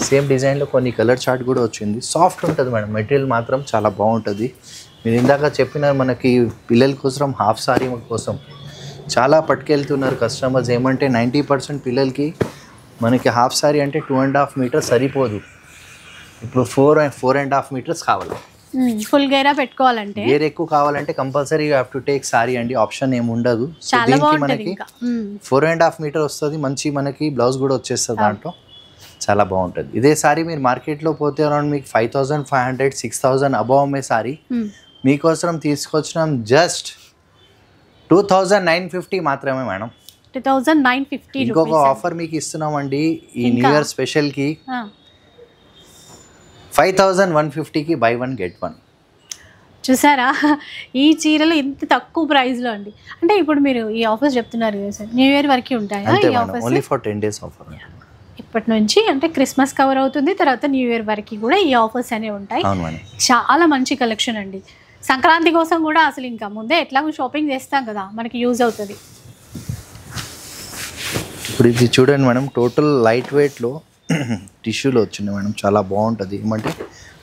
సేమ్ డిజైన్లో కొన్ని కలర్ చార్ట్ కూడా వచ్చింది. సాఫ్ట్ ఉంటుంది మేడం, మెటీరియల్ మాత్రం చాలా బాగుంటుంది. మీరు ఇందాక చెప్పిన మనకి పిల్లల కోసం హాఫ్ సారీ కోసం చాలా పట్టుకెళ్తున్నారు కస్టమర్స్. ఏమంటే 90% పిల్లలకి మనకి హాఫ్ సారీ అంటే 2.5 మీటర్స్ సరిపోదు. ఇప్పుడు 4.5 మీటర్స్ కావాలి. ఫుల్ గేరా పెట్టుకోవాలంటే, గేర్ ఎక్కువ కావాలంటే compulsory you have to take sorry అండి, ఆప్షన్ ఏమి ఉండదు. దీనికి మనకి 4.5 మీటర్ వస్తుంది. మంచి మనకి బ్లౌజ్ కూడా వచ్చేస్తుంది దాంట్లో, చాలా బాగుంటుంది. ఇదే సారీ మీరు మార్కెట్లో పోతే అరౌండ్ మీకు 5500-6000 అబౌవ్ అమ్మే సారీ మీకోసం తీసుకొచ్చినాం జస్ట్ 2950 మాత్రమే మేడం. 2950. ఇంకొక ఆఫర్ మీకు ఇస్తున్నామండి ఈ న్యూ ఇయర్ స్పెషల్కి. 5150కి బై వన్ గెట్ వన్. చూసారా ఈ చీరలు ఇంత తక్కువ ప్రైస్లో అండి. అంటే ఇప్పుడు మీరు ఈ ఆఫర్స్ చెప్తున్నారు కదా సార్, న్యూ ఇయర్ వరకు ఉంటాయా ఈ offers? Only for 10 days offer. ఇప్పటి నుంచి అంటే క్రిస్మస్ కవర్ అవుతుంది, తర్వాత న్యూ ఇయర్ వరకు కూడా ఈ ఆఫర్స్ అనేవి ఉంటాయి. చాలా మంచి కలెక్షన్ అండి. సంక్రాంతి కోసం కూడా అసలు ఇంకా ముందే ఎట్లాగో షాపింగ్ చేస్తాం కదా, మనకి యూజ్ అవుతుంది. ఇప్పుడు ఇది చూడండి మేడం, టోటల్ లైట్ వెయిట్లో టిష్యూలో వచ్చింది మేడం, చాలా బాగుంటుంది. ఏమంటే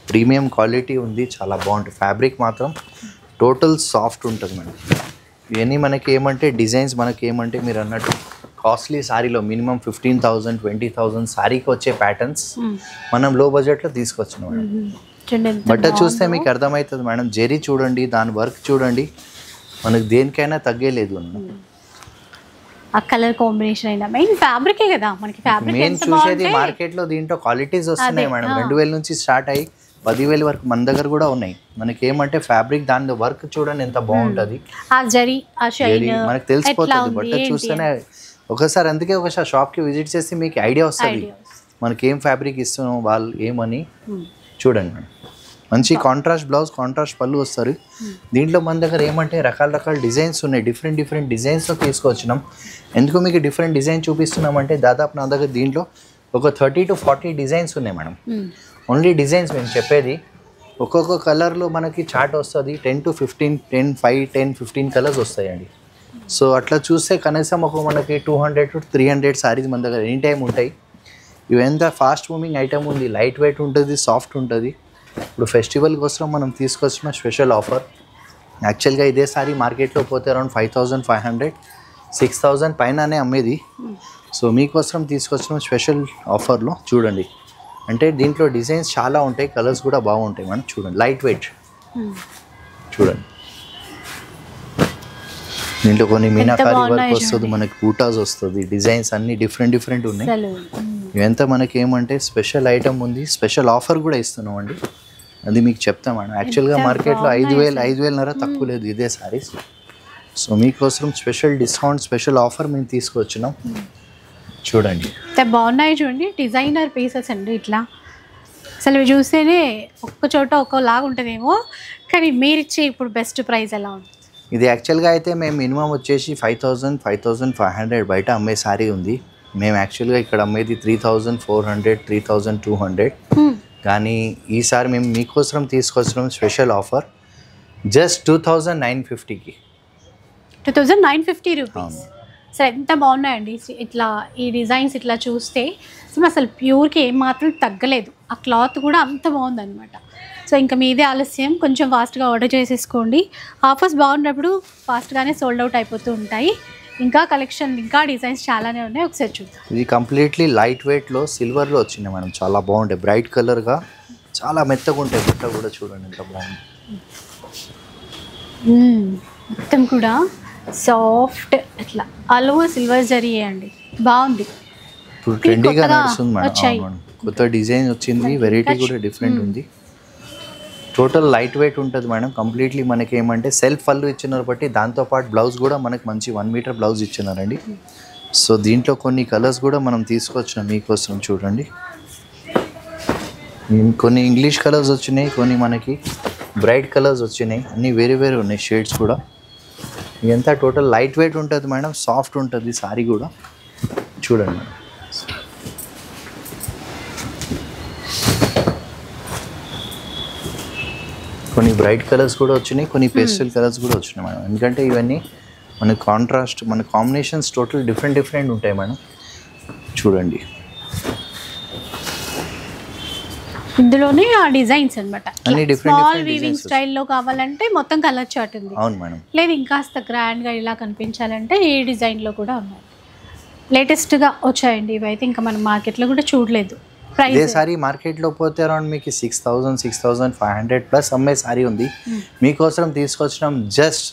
ప్రీమియం క్వాలిటీ ఉంది, చాలా బాగుంటుంది. ఫ్యాబ్రిక్ మాత్రం టోటల్ సాఫ్ట్ ఉంటుంది మేడం. ఇవన్నీ మనకి ఏమంటే డిజైన్స్ మనకి ఏమంటే మీరు అన్నట్టు కాస్ట్లీ శారీలో మినిమం 15,000 20,000 శారీకి వచ్చే ప్యాటర్న్స్ మనం లో బడ్జెట్లో తీసుకొచ్చినాం మేడం. బట్ట చూస్తే మీకు అర్థమవుతుంది మేడం. జెరీ చూడండి, దాని వర్క్ చూడండి, మనకు దేనికైనా తగ్గేలేదు అన్న. ఆ కలర్ కాంబినేషన్ అయినా మెయిన్ ఫ్యాబ్రికే కదా మనకి. ఫ్యాబ్రిక్ మెయిన్ చూసేది మార్కెట్లో దీంట్లో క్వాలిటీస్ వస్తున్నాయి మేడం. 2,000 నుంచి స్టార్ట్ అయ్యి 10,000 వరకు మన దగ్గర కూడా ఉన్నాయి. మనకి ఏమంటే ఫ్యాబ్రిక్ దాని వర్క్ చూడండి ఎంత బాగుంటుంది, ఆ జరీ ఆ షైన్ మనకు తెలిసిపోతుంది బట్ట చూస్తేనే. ఒకసారి అందుకే ఒకసారి షాప్కి విజిట్ చేసి మీకు ఐడియా వస్తుంది మనకి ఏం ఫ్యాబ్రిక్ ఇస్తున్నాం వాళ్ళు ఏమని. చూడండి మేడం, మంచి కాంట్రాస్ట్ బ్లౌజ్, కాంట్రాస్ట్ పళ్ళు వస్తారు. దీంట్లో మన దగ్గర ఏమంటే రకాల డిజైన్స్ ఉన్నాయి, డిఫరెంట్ డిజైన్స్తో తీసుకొచ్చినాం. ఎందుకు మీకు డిఫరెంట్ డిజైన్ చూపిస్తున్నామంటే దాదాపు నా దగ్గర దీంట్లో ఒక 30 to 40 డిజైన్స్ ఉన్నాయి మేడం. ఓన్లీ డిజైన్స్ మేము చెప్పేది. ఒక్కొక్క కలర్లో మనకి చార్ట్ వస్తుంది, 10 to 15 10 15 కలర్స్ వస్తాయండి. సో అట్లా చూస్తే కనీసం మనకి 200 to 300 సారీస్ మన దగ్గర ఎనీ టైం ఉంటాయి. ఇవంతా ఫాస్ట్ మూవింగ్ ఐటమ్ ఉంది, లైట్ వెయిట్ ఉంటుంది, సాఫ్ట్ ఉంటుంది. ఇప్పుడు ఫెస్టివల్ కోసం మనం తీసుకొచ్చిన స్పెషల్ ఆఫర్. యాక్చువల్గా ఇదే సారీ మార్కెట్లో పోతే అరౌండ్ 5,500 6,000 పైననే అమ్మేది. సో మీకోసం తీసుకొచ్చిన స్పెషల్ ఆఫర్లో చూడండి. అంటే దీంట్లో డిజైన్స్ చాలా ఉంటాయి, కలర్స్ కూడా బాగుంటాయి మనం. చూడండి లైట్ వెయిట్ చూడండి. దీంట్లో కొన్ని మీనాకారి వర్క్ వస్తుంది, మనకి బూటాస్ వస్తుంది, డిజైన్స్ అన్ని డిఫరెంట్ ఉన్నాయి. ఇవంతా మనకి ఏమంటే స్పెషల్ ఐటమ్ ఉంది, స్పెషల్ ఆఫర్ కూడా ఇస్తున్నాం అండి. అది మీకు చెప్తాం మేడం. యాక్చువల్గా మార్కెట్లో 5,000 తక్కువ లేదు ఇదే సారీస్. సో మీకోసం స్పెషల్ డిస్కౌంట్, స్పెషల్ ఆఫర్ మేము తీసుకొచ్చినాం. చూడండి బాగున్నాయి, చూడండి డిజైనర్ పీసెస్ అండి. ఇట్లా అసలు ఇవి చూస్తేనే ఒక్క చోట ఒక్కోలాగా ఉంటుందేమో, కానీ మీరు ఇచ్చే ఇప్పుడు బెస్ట్ ప్రైస్ ఎలా ఉంటుంది? ఇది యాక్చువల్గా అయితే మేము మినిమం వచ్చేసి 5,000 5,500 బయట అమ్మే సారీ ఉంది. మేము యాక్చువల్గా ఇక్కడ అమ్మేది 3,400 3,200. కానీ ఈసారి మేము మీకోసం తీసుకొచ్చినాం స్పెషల్ ఆఫర్ జస్ట్ 2,950కి. 2,950 రూపీస్. సరే ఎంత బాగున్నాయండి ఇట్లా ఈ డిజైన్స్. ఇట్లా చూస్తే అసలు ప్యూర్కి ఏమాత్రం తగ్గలేదు, ఆ క్లాత్ కూడా అంత బాగుందన్నమాట. సో ఇంకా మీదే ఆలస్యం, కొంచెం ఫాస్ట్గా ఆర్డర్ చేసేసుకోండి. ఆఫర్స్ బాగున్నప్పుడు ఫాస్ట్గానే సోల్డ్ అవుట్ అయిపోతూ ఉంటాయి. ఇంకా కలెక్షన్, ఇంకా డిజైన్స్ చాలానే ఉన్నాయి, ఒకసారి చూద్దాం. ఇది కంప్లీట్లీ లైట్ వెయిట్లో సిల్వర్లో వచ్చింది మేడం. చాలా బాగుంటాయి, బ్రైట్ కలర్గా చాలా మెత్తగా ఉంటాయి. బట్ట కూడా చూడండి ఎంత బాగుంది. మొత్తం కూడా సాఫ్ట్ ఇట్లా అలో సిల్వర్ జరీ అండి, బాగుంది. ఇప్పుడు ట్రెండీగా నడుస్తుంది మేడం. కొత్త డిజైన్ వచ్చింది, వెరైటీ కూడా డిఫరెంట్ ఉంది. టోటల్ లైట్ వెయిట్ ఉంటుంది మేడం. కంప్లీట్లీ మనకి ఏమంటే సెల్ఫ్ పళ్ళు ఇచ్చినారు బట్టి దాంతోపాటు బ్లౌజ్ కూడా మనకి మంచి 1 మీటర్ బ్లౌజ్ ఇచ్చినారండి. సో దీంట్లో కొన్ని కలర్స్ కూడా మనం తీసుకొచ్చినాం మీకోసం. చూడండి కొన్ని ఇంగ్లీష్ కలర్స్ వచ్చినాయి, కొన్ని మనకి బ్రైట్ కలర్స్ వచ్చినాయి, అన్నీ వేరే ఉన్నాయి షేడ్స్ కూడా. ఇదంతా టోటల్ లైట్ వెయిట్ ఉంటుంది మేడం, సాఫ్ట్ ఉంటుంది సారీ కూడా. చూడండి మేడం, కొన్ని బ్రైట్ కలర్స్ కూడా వచ్చినాయి, కొన్ని పేస్టల్ కలర్స్ కూడా వచ్చినాయి మేడం. ఎందుకంటే ఇవన్నీ మన కాంట్రాస్ట్, మన కాంబినేషన్స్ టోటల్ డిఫరెంట్ ఉంటాయి మేడం. చూడండి ఇందులోనే ఆ డిజైన్స్ అన్నమాట. అన్ని స్మాల్ వీవింగ్ స్టైల్లో కావాలంటే మొత్తం కలర్ చార్ట్ ఉంది. అవును మేడం. లేదు ఇంకాస్త గ్రాండ్గా ఇలా కనిపించాలంటే ఈ డిజైన్లో కూడా ఉన్నాయి. లేటెస్ట్గా వచ్చాయండి ఇవైతే, ఇంకా మనం మార్కెట్లో కూడా చూడలేదు. ఇదే సారీ మార్కెట్లో పోతే అరౌండ్ మీకు 6,000 6,500 ప్లస్ అమ్మే సారీ ఉంది. మీకోసం తీసుకొచ్చినాం జస్ట్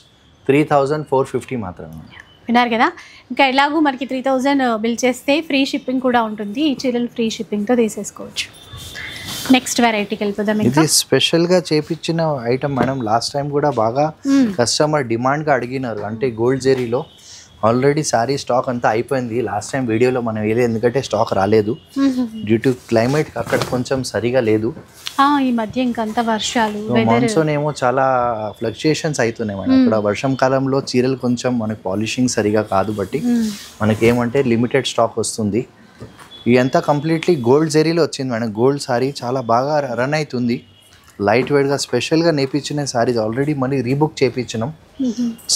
3,450 మాత్రమే. విన్నారు కదా. ఇంకా ఎలాగూ మనకి 3,000 బిల్ చేస్తే ఫ్రీ షిప్పింగ్ కూడా ఉంటుంది. ఈ చీరలు ఫ్రీ షిప్పింగ్తో తీసేసుకోవచ్చు. నెక్స్ట్ వెరైటీకి వెళ్ళిపోదాం. ఇది స్పెషల్గా చేపించిన ఐటమ్ మేడం. లాస్ట్ టైం కూడా బాగా కస్టమర్ డిమాండ్గా అడిగినారు. అంటే గోల్డ్ జెరీలో ఆల్రెడీ సారీ స్టాక్ అంతా అయిపోయింది. లాస్ట్ టైం వీడియోలో మనం వేయలేదు, ఎందుకంటే స్టాక్ రాలేదు డ్యూ టు క్లైమేట్ అక్కడ కొంచెం సరిగా లేదు. ఈ మధ్య ఇంకంత వర్షాలు, మాన్సూన్ ఏమో చాలా ఫ్లక్చుయేషన్స్ అవుతున్నాయి మేడం. అక్కడ వర్షం కాలంలో చీరలు కొంచెం మనకి పాలిషింగ్ సరిగా కాదు, బట్టి మనకి ఏమంటే లిమిటెడ్ స్టాక్ వస్తుంది. ఇదంతా కంప్లీట్లీ గోల్డ్ జెరీలో వచ్చింది మేడం. గోల్డ్ సారీ చాలా బాగా రన్ అవుతుంది. లైట్ వెయిట్గా స్పెషల్గా నేర్పించిన సారీస్ ఆల్రెడీ మళ్ళీ రీబుక్ చేయించినాం.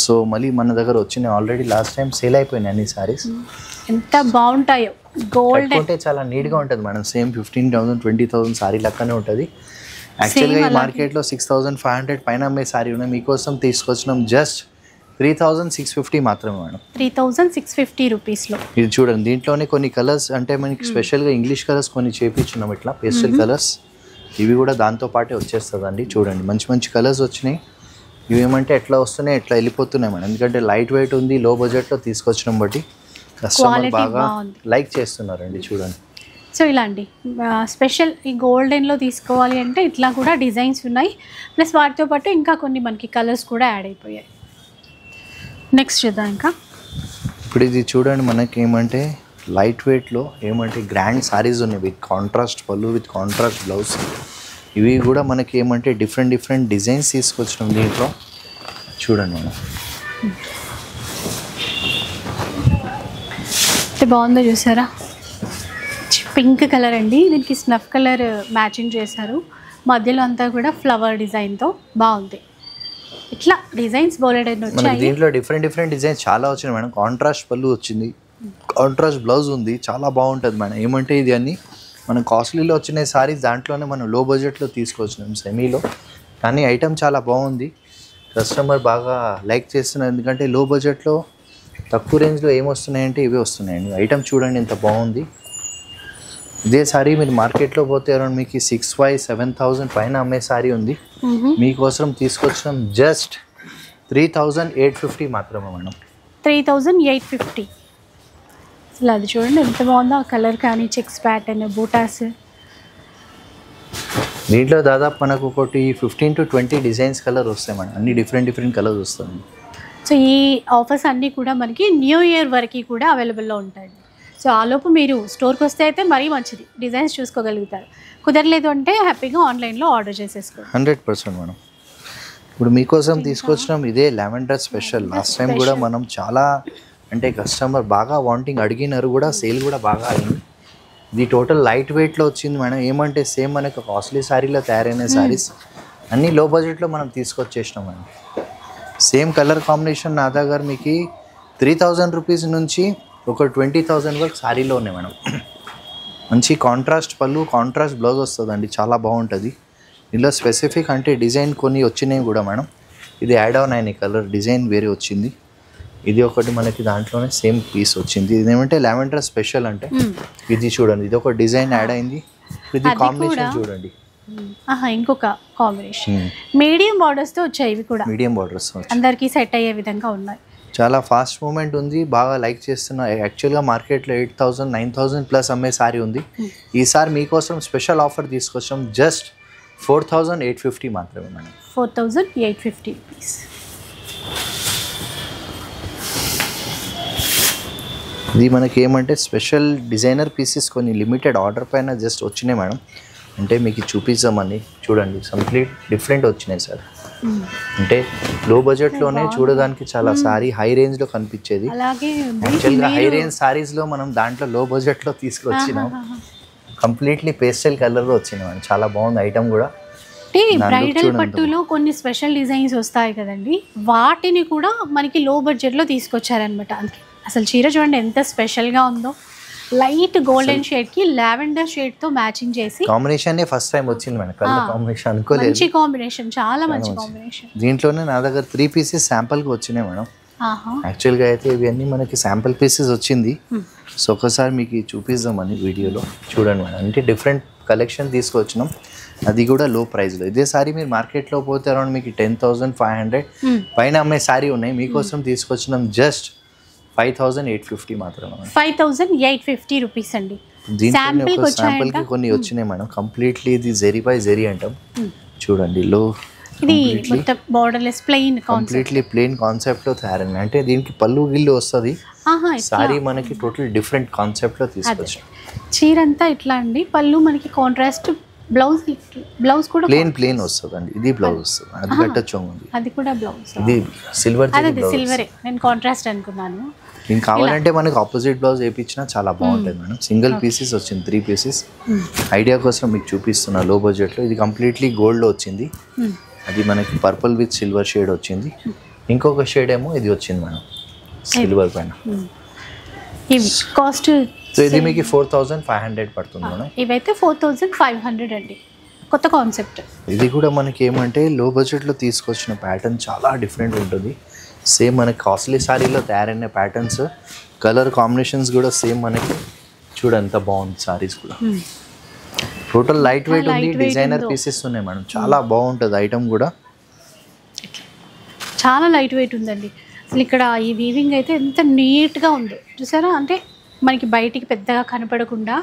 సో మళ్ళీ మన దగ్గర వచ్చినాయి ఆల్రెడీ. లాస్ట్ టైం సేల్ అయిపోయినాయి అన్ని సారీస్. ఎంత బాగుంటాయో గోల్డ్ కట్టుకుంటే చాలా నీట్గా ఉంటుంది మేడం. సేమ్ 15,000 20,000 సారీ లెక్కనే ఉంటుంది. యాక్చువల్గా ఈ మార్కెట్లో 6,500 పైన అమ్మే సారీ ఉన్నాయి, మీకోసం తీసుకొచ్చినాం జస్ట్ 3,650 మాత్రమే మేడం. 3,650 రూపీస్లో. ఇది చూడండి, దీంట్లోనే కొన్ని కలర్స్ అంటే మనకి స్పెషల్గా ఇంగ్లీష్ కలర్స్ కొన్ని చేపించున్నాం, ఇట్లా పేస్టల్ కలర్స్. ఇవి కూడా దాంతో పాటే వచ్చేస్తుందండి. చూడండి మంచి మంచి కలర్స్ వచ్చినాయి. ఇవి ఏమంటే ఎట్లా వస్తున్నాయి ఎట్లా వెళ్ళిపోతున్నాయి మేడం, ఎందుకంటే లైట్ వెయిట్ ఉంది, లో బడ్జెట్లో తీసుకొచ్చినాం బట్టి కస్టమర్ బాగా లైక్ చేస్తున్నారండి. చూడండి. సో ఇలా అండి స్పెషల్ ఈ గోల్డెన్లో తీసుకోవాలి అంటే ఇట్లా కూడా డిజైన్స్ ఉన్నాయి, ప్లస్ వాటితో పాటు ఇంకా కొన్ని మనకి కలర్స్ కూడా యాడ్ అయిపోయాయి. నెక్స్ట్ చూద్దాం. ఇంకా ఇప్పుడు ఇది చూడండి, మనకి ఏమంటే లైట్ వెయిట్లో ఏమంటే గ్రాండ్ సారీస్ ఉన్నాయి విత్ కాంట్రాస్ట్ పళ్ళు విత్ కాంట్రాస్ట్ బ్లౌజ్. ఇవి కూడా మనకి ఏమంటే డిఫరెంట్ డిఫరెంట్ డిజైన్స్ తీసుకొచ్చినాం దీంట్లో. చూడండి మనం బాగుందో చూసారా, పింక్ కలర్ అండి, దీనికి స్నఫ్ కలర్ మ్యాచింగ్ చేశారు, మధ్యలో అంతా కూడా ఫ్లవర్ డిజైన్తో బాగుంది. ఇట్లా డిజైన్స్ బోలెడన్ని వచ్చాయి. దీంట్లో డిఫరెంట్ డిఫరెంట్ డిజైన్స్ చాలా వచ్చినాయి మేడం. కాంట్రాస్ట్ పళ్ళు వచ్చింది, కాంట్రాస్ట్ బ్లౌజ్ ఉంది, చాలా బాగుంటుంది మేడం. ఏమంటే ఇది అన్ని మనం కాస్ట్లీలో వచ్చిన సారీస్, దాంట్లోనే మనం లో బడ్జెట్లో తీసుకొచ్చినాం సెమీలో, కానీ ఐటమ్ చాలా బాగుంది, కస్టమర్ బాగా లైక్ చేస్తున్నారు. ఎందుకంటే లో బడ్జెట్లో తక్కువ రేంజ్లో ఏమొస్తున్నాయంటే ఇవే వస్తున్నాయండి. ఐటమ్ చూడండి ఎంత బాగుంది. ఇదే సారీ మీరు మార్కెట్లో పోతే అరౌండ్ మీకు 6,000-7,000 పైన అమ్మే సారీ ఉంది, మీకోసం తీసుకొచ్చినాం జస్ట్ 3,850 మాత్రమే మేడం. 3,850. అసలు అది చూడండి ఎంత బాగుందో, ఆ కలర్ కానీ చెక్స్ ప్యాటర్న్ బూటాస్. దీంట్లో దాదాపు మనకు ఒకటి 15 to 20 డిజైన్స్ కలర్ వస్తాయి మేడం, అన్ని డిఫరెంట్ డిఫరెంట్ కలర్స్ వస్తాయి. సో ఈ ఆఫర్స్ అన్నీ కూడా మనకి న్యూ ఇయర్ వరకు కూడా అవైలబుల్లో ఉంటాయి. సో ఆలోపు మీరు స్టోర్కి వస్తే అయితే మరీ మంచిది, డిజైన్స్ చూసుకోగలుగుతారు. కుదరలేదు అంటే హ్యాపీగా ఆన్లైన్లో ఆర్డర్ చేసేసుకోండి. 100% మేడం. ఇప్పుడు మీకోసం తీసుకొచ్చినాం ఇదే లావెండర్ స్పెషల్. లాస్ట్ టైం కూడా మనం చాలా అంటే కస్టమర్ బాగా వాంటింగ్ అడిగినారు కూడా, సేల్ కూడా బాగా అయింది. ఇది టోటల్ లైట్ వెయిట్లో వచ్చింది మేడం. ఏమంటే సేమ్ మనకు కాస్ట్లీ శారీలో తయారైన శారీస్ అన్నీ లో బడ్జెట్లో మనం తీసుకొచ్చేసినాం మేడం. సేమ్ కలర్ కాంబినేషన్ నా దగ్గర మీకు 3,000 రూపీస్ నుంచి ఒక 20,000 వరకు శారీలో ఉన్నాయి మేడం. మంచి కాంట్రాస్ట్ పళ్ళు కాంట్రాస్ట్ బ్లౌజ్ వస్తుందండి, చాలా బాగుంటుంది. ఇందులో స్పెసిఫిక్ అంటే డిజైన్ కొన్ని వచ్చినాయి కూడా మేడం. ఇది యాడ్ ఆన్ అయినాయి, కలర్ డిజైన్ వేరే వచ్చింది. ఇది ఒకటి మనకి దాంట్లోనే సేమ్ పీస్ వచ్చింది. ఇది ఏమంటే లావెండర్ స్పెషల్ అంటే ఇది చూడండి, ఇది ఒక డిజైన్ యాడ్ అయింది. ఇది కాంబినేషన్ చూడండి, ఇంకొక కాంబినేషన్ మీడియం బార్డర్స్తో వచ్చాయి. ఇవి కూడా మీడియం బార్డర్స్ అందరికీ సెట్ అయ్యే విధంగా ఉన్నాయి. చాలా ఫాస్ట్ మూమెంట్ ఉంది, బాగా లైక్ చేస్తున్నా. యాక్చువల్గా మార్కెట్లో 8,000 9,000 ప్లస్ అమ్మే సారీ ఉంది. ఈసారి మీకోసం స్పెషల్ ఆఫర్ తీసుకొచ్చాం జస్ట్ 4,850 మాత్రమే మేడం. 4,850 రూపీస్. ఇది మనకి ఏమంటే స్పెషల్ డిజైనర్ పీసెస్ కొన్ని లిమిటెడ్ ఆర్డర్ పైన జస్ట్ వచ్చినాయి మేడం. అంటే మీకు చూపిస్తామని చూడండి, కంప్లీట్ డిఫరెంట్ వచ్చినాయి సార్. అంటే లో బడ్జెట్లోనే చూడడానికి చాలా సారీ హై రేంజ్లో కనిపించేది. యాక్చువల్గా హై రేంజ్ సారీస్లో మనం దాంట్లో లో బడ్జెట్లో తీసుకొచ్చినాం. కంప్లీట్లీ పేస్టల్ కలర్లో వచ్చినాయి, చాలా బాగుంది ఐటమ్ కూడా. బ్రైడల్ పట్టులో కొన్ని స్పెషల్ డిజైన్స్ వస్తాయి కదండి, వాటిని కూడా మనకి లో బడ్జెట్లో తీసుకొచ్చారనమాట. అందుకే అసలు చీర చూడండి ఎంత స్పెషల్గా ఉందో. లైట్ గోల్డెన్ షేడ్ కి లావెండర్ షేడ్ తో మ్యాచింగ్ చేసి కాంబినేషన్ ఫస్ట్ టైం వచ్చింది మేడం. కలర్ కాంబినేషన్ అనుకోలేదు, మంచి కాంబినేషన్, చాలా మంచి కాంబినేషన్. దీంట్లోనే నా దగ్గర 3 పీసెస్ శాంపుల్ కి వచ్చినాయి మేడం. యాక్చువల్గా అయితే ఇవన్నీ మనకి శాంపుల్ పీసెస్ వచ్చింది. సో ఒకసారి మీకు చూపిద్దామని వీడియోలో చూడండి మేడం. అంటే డిఫరెంట్ కలెక్షన్ తీసుకొచ్చినాం, అది కూడా లో ప్రైస్లో. ఇదే సారీ మీరు మార్కెట్లో పోతే అరౌండ్ మీకు 10,500 పైన అమ్మే సారీ ఉన్నాయి, మీకోసం తీసుకొచ్చినాం జస్ట్ 5,850 మాత్రమే. 5,850 రూపీస్ అండి. శాంపుల్ కి కొన్ని వచ్చినాయి మేడం. కంప్లీట్లీ ఇది జెరీ బై జెరీ అంటాం. చూడండి లో ఇది మొత్తం borderless plain completely plain concept లో తయారైంది. అంటే దీనికి పళ్ళు గిల్లు వస్తుంది, సారీ మనకి టోటల్ డిఫరెంట్ కాన్సెప్ట్ లో తీసుకొచ్చాం. చీర అంతా ఇట్లా అండి, పళ్ళు మనకి కాంట్రాస్ట్, బ్లౌజ్ కూడా ప్లెయిన్ వస్తుంది అండి. ఇది బ్లౌజ్ వస్తుంది, అది కట్టొచ్చు, అది కూడా బ్లౌజ్. ఇది సిల్వర్, సిల్వరే, నేను కాంట్రాస్ట్ అనుకున్నాను. దీనికి కావాలంటే మనకి ఆపోజిట్ బ్లౌజ్ వేయించినా చాలా బాగుంటుంది మేడం. సింగిల్ పీసెస్ వచ్చింది, 3 పీసెస్. ఐడియా కోసం మీకు చూపిస్తున్నా లో బడ్జెట్లో. ఇది కంప్లీట్లీ గోల్డ్లో వచ్చింది, అది మనకి పర్పుల్ విత్ సిల్వర్ షేడ్ వచ్చింది. ఇంకొక షేడ్ ఏమో ఇది వచ్చింది మేడం సిల్వర్ పైన. కాస్ట్ సో ఇది మీకు 4500 పడుతుంది మేడం. ఇవైతే 4500 అండి, కొత్త కాన్సెప్ట్. ఇది కూడా మనకి ఏమంటే లో బడ్జెట్లో తీసుకొచ్చిన ప్యాటర్న్ చాలా డిఫరెంట్ ఉంటుంది. సేమ్ మనకి కాస్ట్లీ సారీలో తయారైన ప్యాటర్న్స్, కలర్ కాంబినేషన్స్ కూడా సేమ్ మనకి చూడంత బాగుంది. సారీస్ కూడా టోటల్ లైట్ వెయిట్ ఉంది, డిజైనర్ పీసెస్ ఉన్నాయి మేడం. చాలా బాగుంటుంది ఐటమ్ కూడా, చాలా లైట్ వెయిట్ ఉందండి. అసలు ఇక్కడ ఈ వీవింగ్ అయితే ఎంత నీట్గా ఉందో చూసారా, అంటే మనకి బయటికి పెద్దగా కనపడకుండా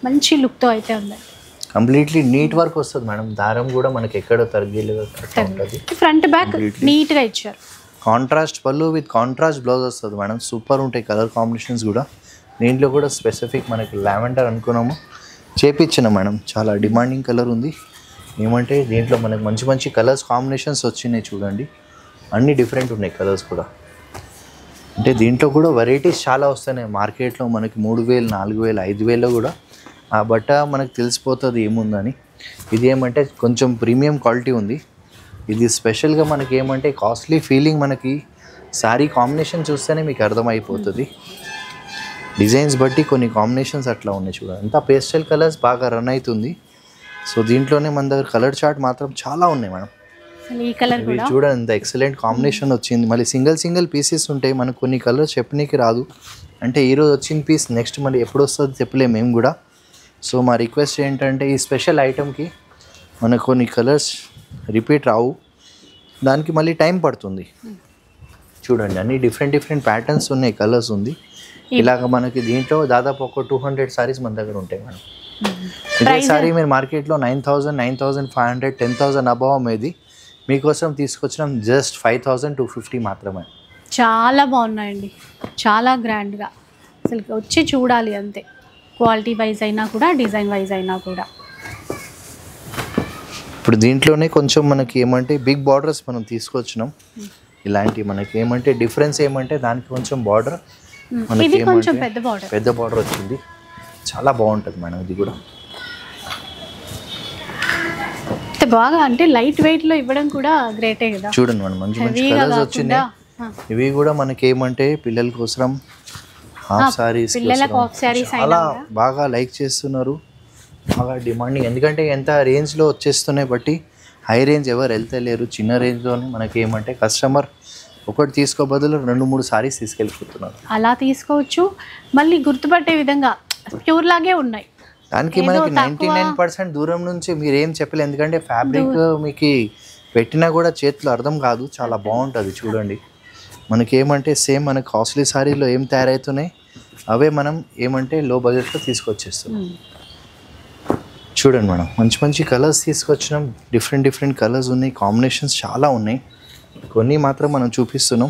మంచి లుక్తో అయితే ఉందండి. కంప్లీట్లీ నీట్ వర్క్ వస్తుంది మేడం. దారం కూడా మనకి ఎక్కడో తరగలేదు ఉంటుంది. ఫ్రంట్ బ్యాక్ నీట్గా ఇచ్చారు. కాంట్రాస్ట్ పళ్ళు విత్ కాంట్రాస్ట్ బ్లౌజ్ వస్తుంది మేడం. సూపర్ ఉంటాయి కలర్ కాంబినేషన్స్ కూడా. దీంట్లో కూడా స్పెసిఫిక్ మనకి లావెండర్ అనుకున్నాము, చేపించిన మేడం. చాలా డిమాండింగ్ కలర్ ఉంది. ఏమంటే దీంట్లో మనకి మంచి మంచి కలర్స్ కాంబినేషన్స్ వచ్చినాయి చూడండి. అన్నీ డిఫరెంట్ ఉన్నాయి కలర్స్ కూడా. అంటే దీంట్లో కూడా వెరైటీస్ చాలా వస్తున్నాయి మార్కెట్లో. మనకి 3000, 4000, 5000లో కూడా ఆ బట్ట మనకు తెలిసిపోతుంది ఏముందని. ఇది ఏమంటే కొంచెం ప్రీమియం క్వాలిటీ ఉంది. ఇది స్పెషల్గా మనకి ఏమంటే కాస్ట్లీ ఫీలింగ్ మనకి శారీ కాంబినేషన్ చూస్తేనే మీకు అర్థమైపోతుంది. డిజైన్స్ బట్టి కొన్ని కాంబినేషన్స్ అట్లా ఉన్నాయి చూడండి. అంతా పేస్టల్ కలర్స్ బాగా రన్ అవుతుంది. సో దీంట్లోనే మన దగ్గర కలర్ చార్ట్ మాత్రం చాలా ఉన్నాయి మేడం. ఈ కలర్ కూడా చూడండి ఎంత ఎక్సలెంట్ కాంబినేషన్ వచ్చింది. మళ్ళీ సింగిల్ పీసెస్ ఉంటాయి మనకు, కొన్ని కలర్స్ చెప్పనీకి రాదు. అంటే ఈరోజు వచ్చిన పీస్ నెక్స్ట్ మళ్ళీ ఎప్పుడు వస్తుందో చెప్పలేము మేము కూడా. సో మా రిక్వెస్ట్ ఏంటంటే ఈ స్పెషల్ ఐటమ్కి మనకు కొన్ని కలర్స్ రిపీట్ రావు, దానికి మళ్ళీ టైం పడుతుంది. చూడండి అన్ని డిఫరెంట్ ప్యాటర్న్స్ ఉన్నాయి, కలర్స్ ఉంది. ఇలాగ మనకి దీంట్లో దాదాపు ఒక 200 సారీస్ మన దగ్గర ఉంటాయి మేడం. ఇదే సారీ మీరు మార్కెట్లో 9000, 9500, 10,000 అబవ్ అమ్మేది. మీకోసం తీసుకొచ్చినాం జస్ట్ 5250 మాత్రమే. చాలా బాగున్నాయండి, చాలా గ్రాండ్గా. అసలు వచ్చి చూడాలి అంతే, క్వాలిటీ వైజ్ అయినా కూడా డిజైన్ వైజ్ అయినా కూడా. ఇప్పుడు దీంట్లోనే కొంచెం మనకి ఏమంటే బిగ్ బార్డర్స్ మనం తీసుకొచ్చినాం. ఇలాంటి మనకి ఏమంటే డిఫరెన్స్ ఏమంటే దానికి కొంచెం బార్డర్ మనకి కొంచెం పెద్ద బార్డర్ వచ్చింది. చాలా బాగుంటుంది మేడం. ఇది కూడా బాగా అంటే లైట్ వెయిట్ లో ఇవ్వడం కూడా గ్రేటే కదా. చూడండి మనం మంచి మంచి కలర్స్ వచ్చినాయి. ఇవి కూడా మనకి ఏమంటే పిల్లల కోసం హాఫ్ సారీస్ చాలా బాగా లైక్ చేస్తున్నారు, బాగా డిమాండింగ్. ఎందుకంటే ఎంత రేంజ్లో వచ్చేస్తున్నాయి బట్టి హై రేంజ్ ఎవరు వెళ్తలేరు. చిన్న రేంజ్లోనే మనకి ఏమంటే కస్టమర్ ఒకటి తీసుకో బదులు 2-3 సారీస్ తీసుకెళ్ళిపోతున్నారు. అలా తీసుకోవచ్చు, మళ్ళీ గుర్తుపట్టే విధంగా ప్యూర్ లాగే ఉన్నాయి. దానికి మనకి 99% దూరం నుంచి మీరు ఏం చెప్పలేదు. ఎందుకంటే ఫ్యాబ్రిక్ మీకు పెట్టినా కూడా చేతిలో అర్థం కాదు. చాలా బాగుంటుంది చూడండి. మనకి ఏమంటే సేమ్ మనకి కాస్ట్లీ సారీలో ఏం తయారవుతున్నాయి అవే మనం ఏమంటే లో బడ్జెట్లో తీసుకొచ్చేస్తున్నాం. చూడండి మేడం మంచి మంచి కలర్స్ తీసుకొచ్చినాం. డిఫరెంట్ కలర్స్ ఉన్నాయి, కాంబినేషన్స్ చాలా ఉన్నాయి. కొన్ని మాత్రం మనం చూపిస్తున్నాం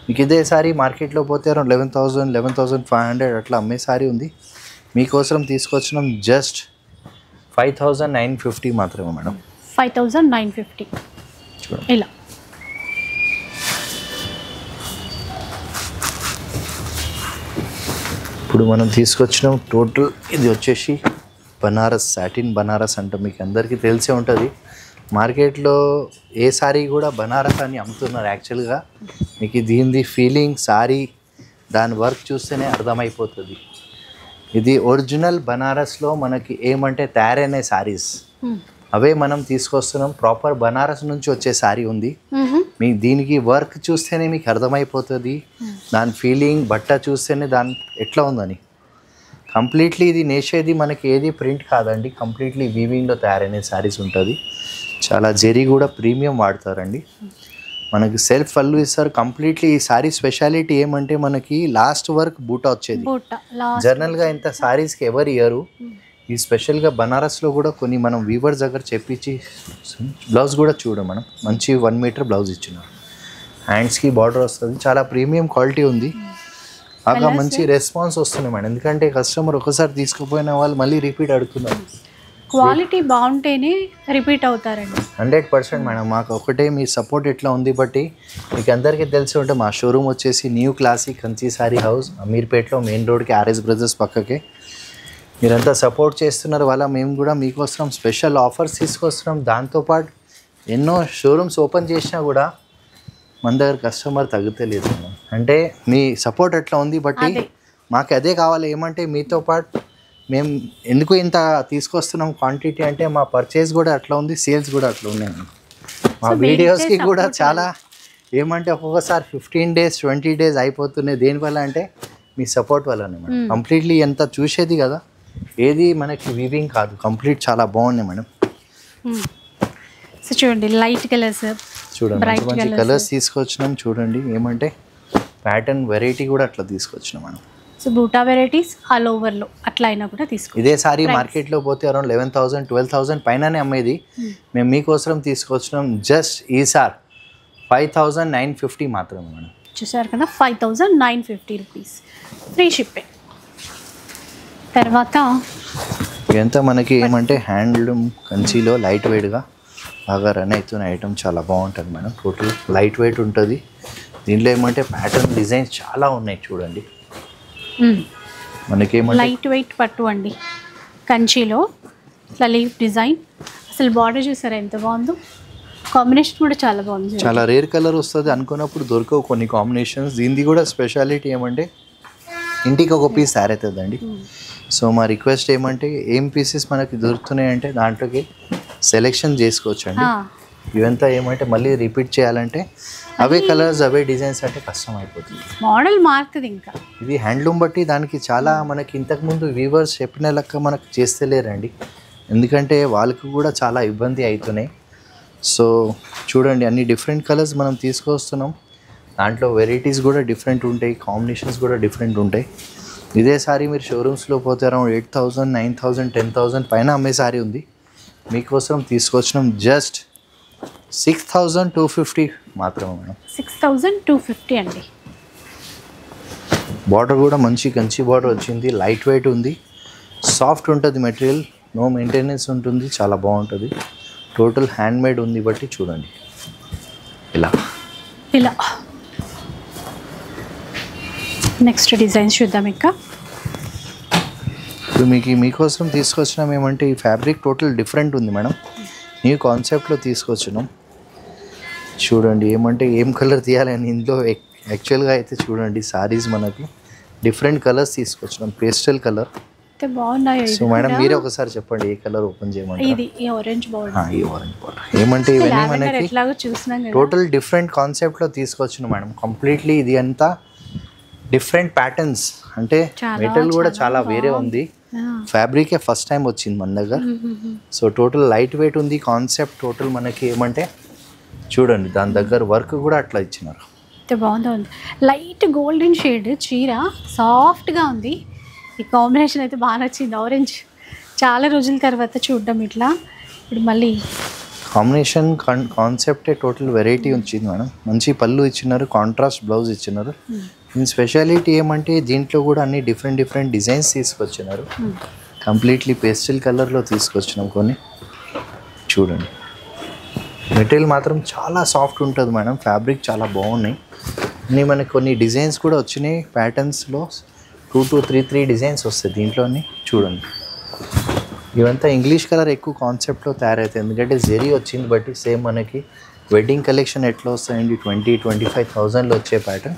మీకు. ఇదే సారీ మార్కెట్లో పోతే అరౌండ్ 11,000, 11,500 అట్లా అమ్మే సారీ ఉంది. మీకోసం తీసుకొచ్చినాం జస్ట్ 5,950 మాత్రమే మేడం. 5,950 ఇలా. ఇప్పుడు మనం తీసుకొచ్చినాం టోటల్ ఇది వచ్చేసి బనారస్, సాటిన్ బనారస్ అంటే మీకు అందరికీ తెలిసే ఉంటుంది. మార్కెట్లో ఏ సారీ కూడా బనారస్ అని అమ్ముతున్నారు. యాక్చువల్గా మీకు దీనిది ఫీలింగ్ సారీ దాని వర్క్ చూస్తేనే అర్థమైపోతుంది. ఇది ఒరిజినల్ బనారస్లో మనకి ఏమంటే తయారైన సారీస్ అవే మనం తీసుకొస్తున్నాం. ప్రాపర్ బనారస్ నుంచి వచ్చే సారీ ఉంది. మీ దీనికి వర్క్ చూస్తేనే మీకు అర్థమైపోతుంది, దాని ఫీలింగ్ బట్ట చూస్తేనే దాని ఎట్లా ఉందని. కంప్లీట్లీ ఇది నేసేది మనకి ఏది ప్రింట్ కాదండి, కంప్లీట్లీ వీవింగ్లో తయారైన సారీస్ ఉంటుంది. చాలా జెరీ కూడా ప్రీమియం వాడతారండి. మనకి సెల్ఫ్ పళ్ళు ఇస్తారు. కంప్లీట్లీ ఈ సారీ స్పెషాలిటీ ఏమంటే మనకి లాస్ట్ వర్క్ బూటా వచ్చేది. జనరల్గా ఇంత సారీస్కి ఎవరు ఇయ్యరు. ఈ స్పెషల్గా బనారస్లో కూడా కొన్ని మనం వీవర్స్ దగ్గర చెప్పించి బ్లౌజ్ కూడా చూడం మనం మంచి 1 మీటర్ బ్లౌజ్ ఇచ్చినారు. హ్యాండ్స్కి బార్డర్ వస్తుంది. చాలా ప్రీమియం క్వాలిటీ ఉంది. బాగా మంచి రెస్పాన్స్ వస్తుంది మేడం. ఎందుకంటే కస్టమర్ ఒకసారి తీసుకుపోయిన వాళ్ళు మళ్ళీ రిపీట్ అడుగుతున్నారు. క్వాలిటీ బాగుంటేనే రిపీట్ అవుతారండి. 100% మేడం. మాకు ఒకటే మీ సపోర్ట్ ఎట్లా ఉంది బట్టి మీకు అందరికీ తెలిసి ఉంటే మా షోరూమ్ వచ్చేసి new classic Kanchi saree house, అమీర్పేట్లో మెయిన్ రోడ్కి ఆర్ఎస్ బ్రదర్స్ పక్కకే. మీరంతా సపోర్ట్ చేస్తున్నారు వల్ల మేము కూడా మీకోసం స్పెషల్ ఆఫర్స్ తీసుకొస్తున్నాం. దాంతోపాటు ఎన్నో షోరూమ్స్ ఓపెన్ చేసినా కూడా మన దగ్గర కస్టమర్ తగ్గుతలేదు. అంటే మీ సపోర్ట్ ఎట్లా ఉంది బట్టి మాకు అదే కావాలి. ఏమంటే మీతో పాటు మేము ఎందుకు ఇంత తీసుకొస్తున్నాం క్వాంటిటీ అంటే మా పర్చేస్ కూడా అట్లా ఉంది, సేల్స్ కూడా అట్లా ఉన్నాయి. మా వీడియోస్కి కూడా చాలా ఏమంటే ఒక్కొక్కసారి 15 days 20 days అయిపోతున్నాయి. దేనివల్ల అంటే మీ సపోర్ట్ వల్లనే మేడం. కంప్లీట్లీ ఎంత చూసేది కదా, ఏది మనకి వీవింగ్ కాదు, కంప్లీట్ చాలా బాగున్నాయి మేడం. సో చూడండి లైట్ కలర్స్, చూడండి మంచి మంచి కలర్స్ తీసుకొచ్చినాం. చూడండి ఏమంటే ప్యాటర్న్ వెరైటీ కూడా అట్లా తీసుకొచ్చినాం మనం. సో బూటా వెరైటీస్ ఆల్ ఓవర్లో అట్లా అయినా కూడా తీసుకో. ఇదే సారీ మార్కెట్లో పోతే అరౌండ్ 11,000 12,000 పైననే అమ్మేది. మేము మీకోసం తీసుకొచ్చినాం జస్ట్ ఈసారి 5,950 మాత్రమే మేడం. చూసారు కదా 5,950 రూపీస్ ఫ్రీ షిప్పింగ్. తర్వాత ఇదంతా మనకి ఏమంటే హ్యాండ్లూమ్ కంచిలో లైట్ వెయిట్గా బాగా రన్ అవుతున్న ఐటమ్, చాలా బాగుంటుంది మేడం. టోటల్ లైట్ వెయిట్ ఉంటుంది. దీంట్లో ఏమంటే ప్యాటర్న్ డిజైన్స్ చాలా ఉన్నాయి చూడండి. మనకేమంటే లైట్ వెయిట్ పట్టు అండి కంచిలో, ఇట్లా లీఫ్ డిజైన్. అసలు బార్డర్ చూసారా ఎంత బాగుందో, కాంబినేషన్ కూడా చాలా బాగుంది. చాలా రేర్ కలర్ వస్తుంది అనుకున్నప్పుడు దొరకవు కొన్ని కాంబినేషన్స్. దీనిది కూడా స్పెషాలిటీ ఏమంటే ఇంటికి ఒక పీస్ తయారవుతుందండి. సో మా రిక్వెస్ట్ ఏమంటే ఏం పీసెస్ మనకి దొరుకుతున్నాయి అంటే దాంట్లోకి సెలెక్షన్ చేసుకోవచ్చు అండి. ఇవంతా ఏమంటే మళ్ళీ రిపీట్ చేయాలంటే అవే కలర్స్ అవే డిజైన్స్ అంటే కష్టం అయిపోతుంది, మోడల్ మారుతుంది. ఇంకా ఇది హ్యాండ్లూమ్ బట్టి దానికి చాలా మనకి ఇంతకుముందు వీవర్స్ చెప్పిన లెక్క మనకు చేస్తలేరండి, ఎందుకంటే వాళ్ళకు కూడా చాలా ఇబ్బంది అవుతున్నాయి. సో చూడండి అన్ని డిఫరెంట్ కలర్స్ మనం తీసుకొస్తున్నాం. దాంట్లో వెరైటీస్ కూడా డిఫరెంట్ ఉంటాయి, కాంబినేషన్స్ కూడా డిఫరెంట్ ఉంటాయి. ఇదే సారీ మీరు షోరూమ్స్లో పోతే అరౌండ్ 8,000 9,000 10,000 పైన అమ్మే సారీ ఉంది. మీకోసం తీసుకొచ్చినాం జస్ట్ 6,250 మాత్రమే మేడం. 6,250 అండి. బార్డర్ కూడా మంచి కంచి బార్డర్ వచ్చింది, లైట్ వెయిట్ ఉంది, సాఫ్ట్ ఉంటుంది మెటీరియల్, నో మెయింటెనెన్స్ ఉంటుంది, చాలా బాగుంటుంది. టోటల్ హ్యాండ్ మేడ్ ఉంది బట్టి చూడండి ఇలా ఇలా. నెక్స్ట్ డిజైన్స్ చూద్దాం. ఇంకా ఇప్పుడు మీకోసం తీసుకొచ్చినాం ఏమంటే ఈ ఫ్యాబ్రిక్ టోటల్ డిఫరెంట్ ఉంది మేడం, న్యూ కాన్సెప్ట్లో తీసుకొచ్చినాం. చూడండి ఏమంటే ఏం కలర్ తీయాలని ఇందులో యాక్చువల్గా అయితే చూడండి సారీస్ మనకి డిఫరెంట్ కలర్స్ తీసుకొచ్చినాం, పేస్టల్ కలర్. బాగున్నాయి. సో మేడం మీరే ఒకసారి చెప్పండి ఏ కలర్ ఓపెన్ చేయమంటారు? ఇది ఈ ఆరెంజ్ బార్డర్. ఈ ఆరెంజ్ బార్డర్ ఏమంటే ఇవన్నీ మనకి ఎట్లాగో చూస్తున్నాం కదా, టోటల్ డిఫరెంట్ కాన్సెప్ట్లో తీసుకొచ్చినాం మేడం. కంప్లీట్లీ ఇది అంతా డిఫరెంట్ ప్యాటర్న్స్, అంటే మెటీరియల్ కూడా చాలా వేరే ఉంది. ఫ్యాబ్రికే ఫస్ట్ టైం వచ్చింది మన దగ్గర. సో టోటల్ లైట్ వెయిట్ ఉంది కాన్సెప్ట్. టోటల్ మనకి ఏమంటే చూడండి దాని దగ్గర వర్క్ కూడా అట్లా ఇచ్చినారు. బాగుంది. లైట్ గోల్డెన్ షేడ్ చీర, సాఫ్ట్గా ఉంది. ఈ కాంబినేషన్ అయితే బాగా నచ్చింది, ఆరెంజ్. చాలా రోజుల తర్వాత చూడడం ఇట్లా. ఇప్పుడు మళ్ళీ కాంబినేషన్ కాన్సెప్టే టోటల్ వెరైటీ వచ్చింది మేడం. మంచి పళ్ళు ఇచ్చినారు, కాంట్రాస్ట్ బ్లౌజ్ ఇచ్చినారు. దీని స్పెషాలిటీ ఏమంటే దీంట్లో కూడా అన్ని డిఫరెంట్ డిఫరెంట్ డిజైన్స్ తీసుకొచ్చినారు. కంప్లీట్లీ పేస్టల్ కలర్లో తీసుకొచ్చినాం కొన్ని. చూడండి మెటీరియల్ మాత్రం చాలా సాఫ్ట్ ఉంటుంది మేడం, ఫ్యాబ్రిక్ చాలా బాగున్నాయి. అన్నీ మనకి కొన్ని డిజైన్స్ కూడా వచ్చినాయి ప్యాటర్న్స్లో, 2 to 3 డిజైన్స్ వస్తాయి దీంట్లోని. చూడండి ఇవంతా ఇంగ్లీష్ కలర్ ఎక్కువ కాన్సెప్ట్లో తయారవుతాయి, ఎందుకంటే జెరీ వచ్చింది బట్టి. సేమ్ మనకి వెడ్డింగ్ కలెక్షన్ ఎట్లా వస్తాయండి 20-25,000లో వచ్చే ప్యాటర్న్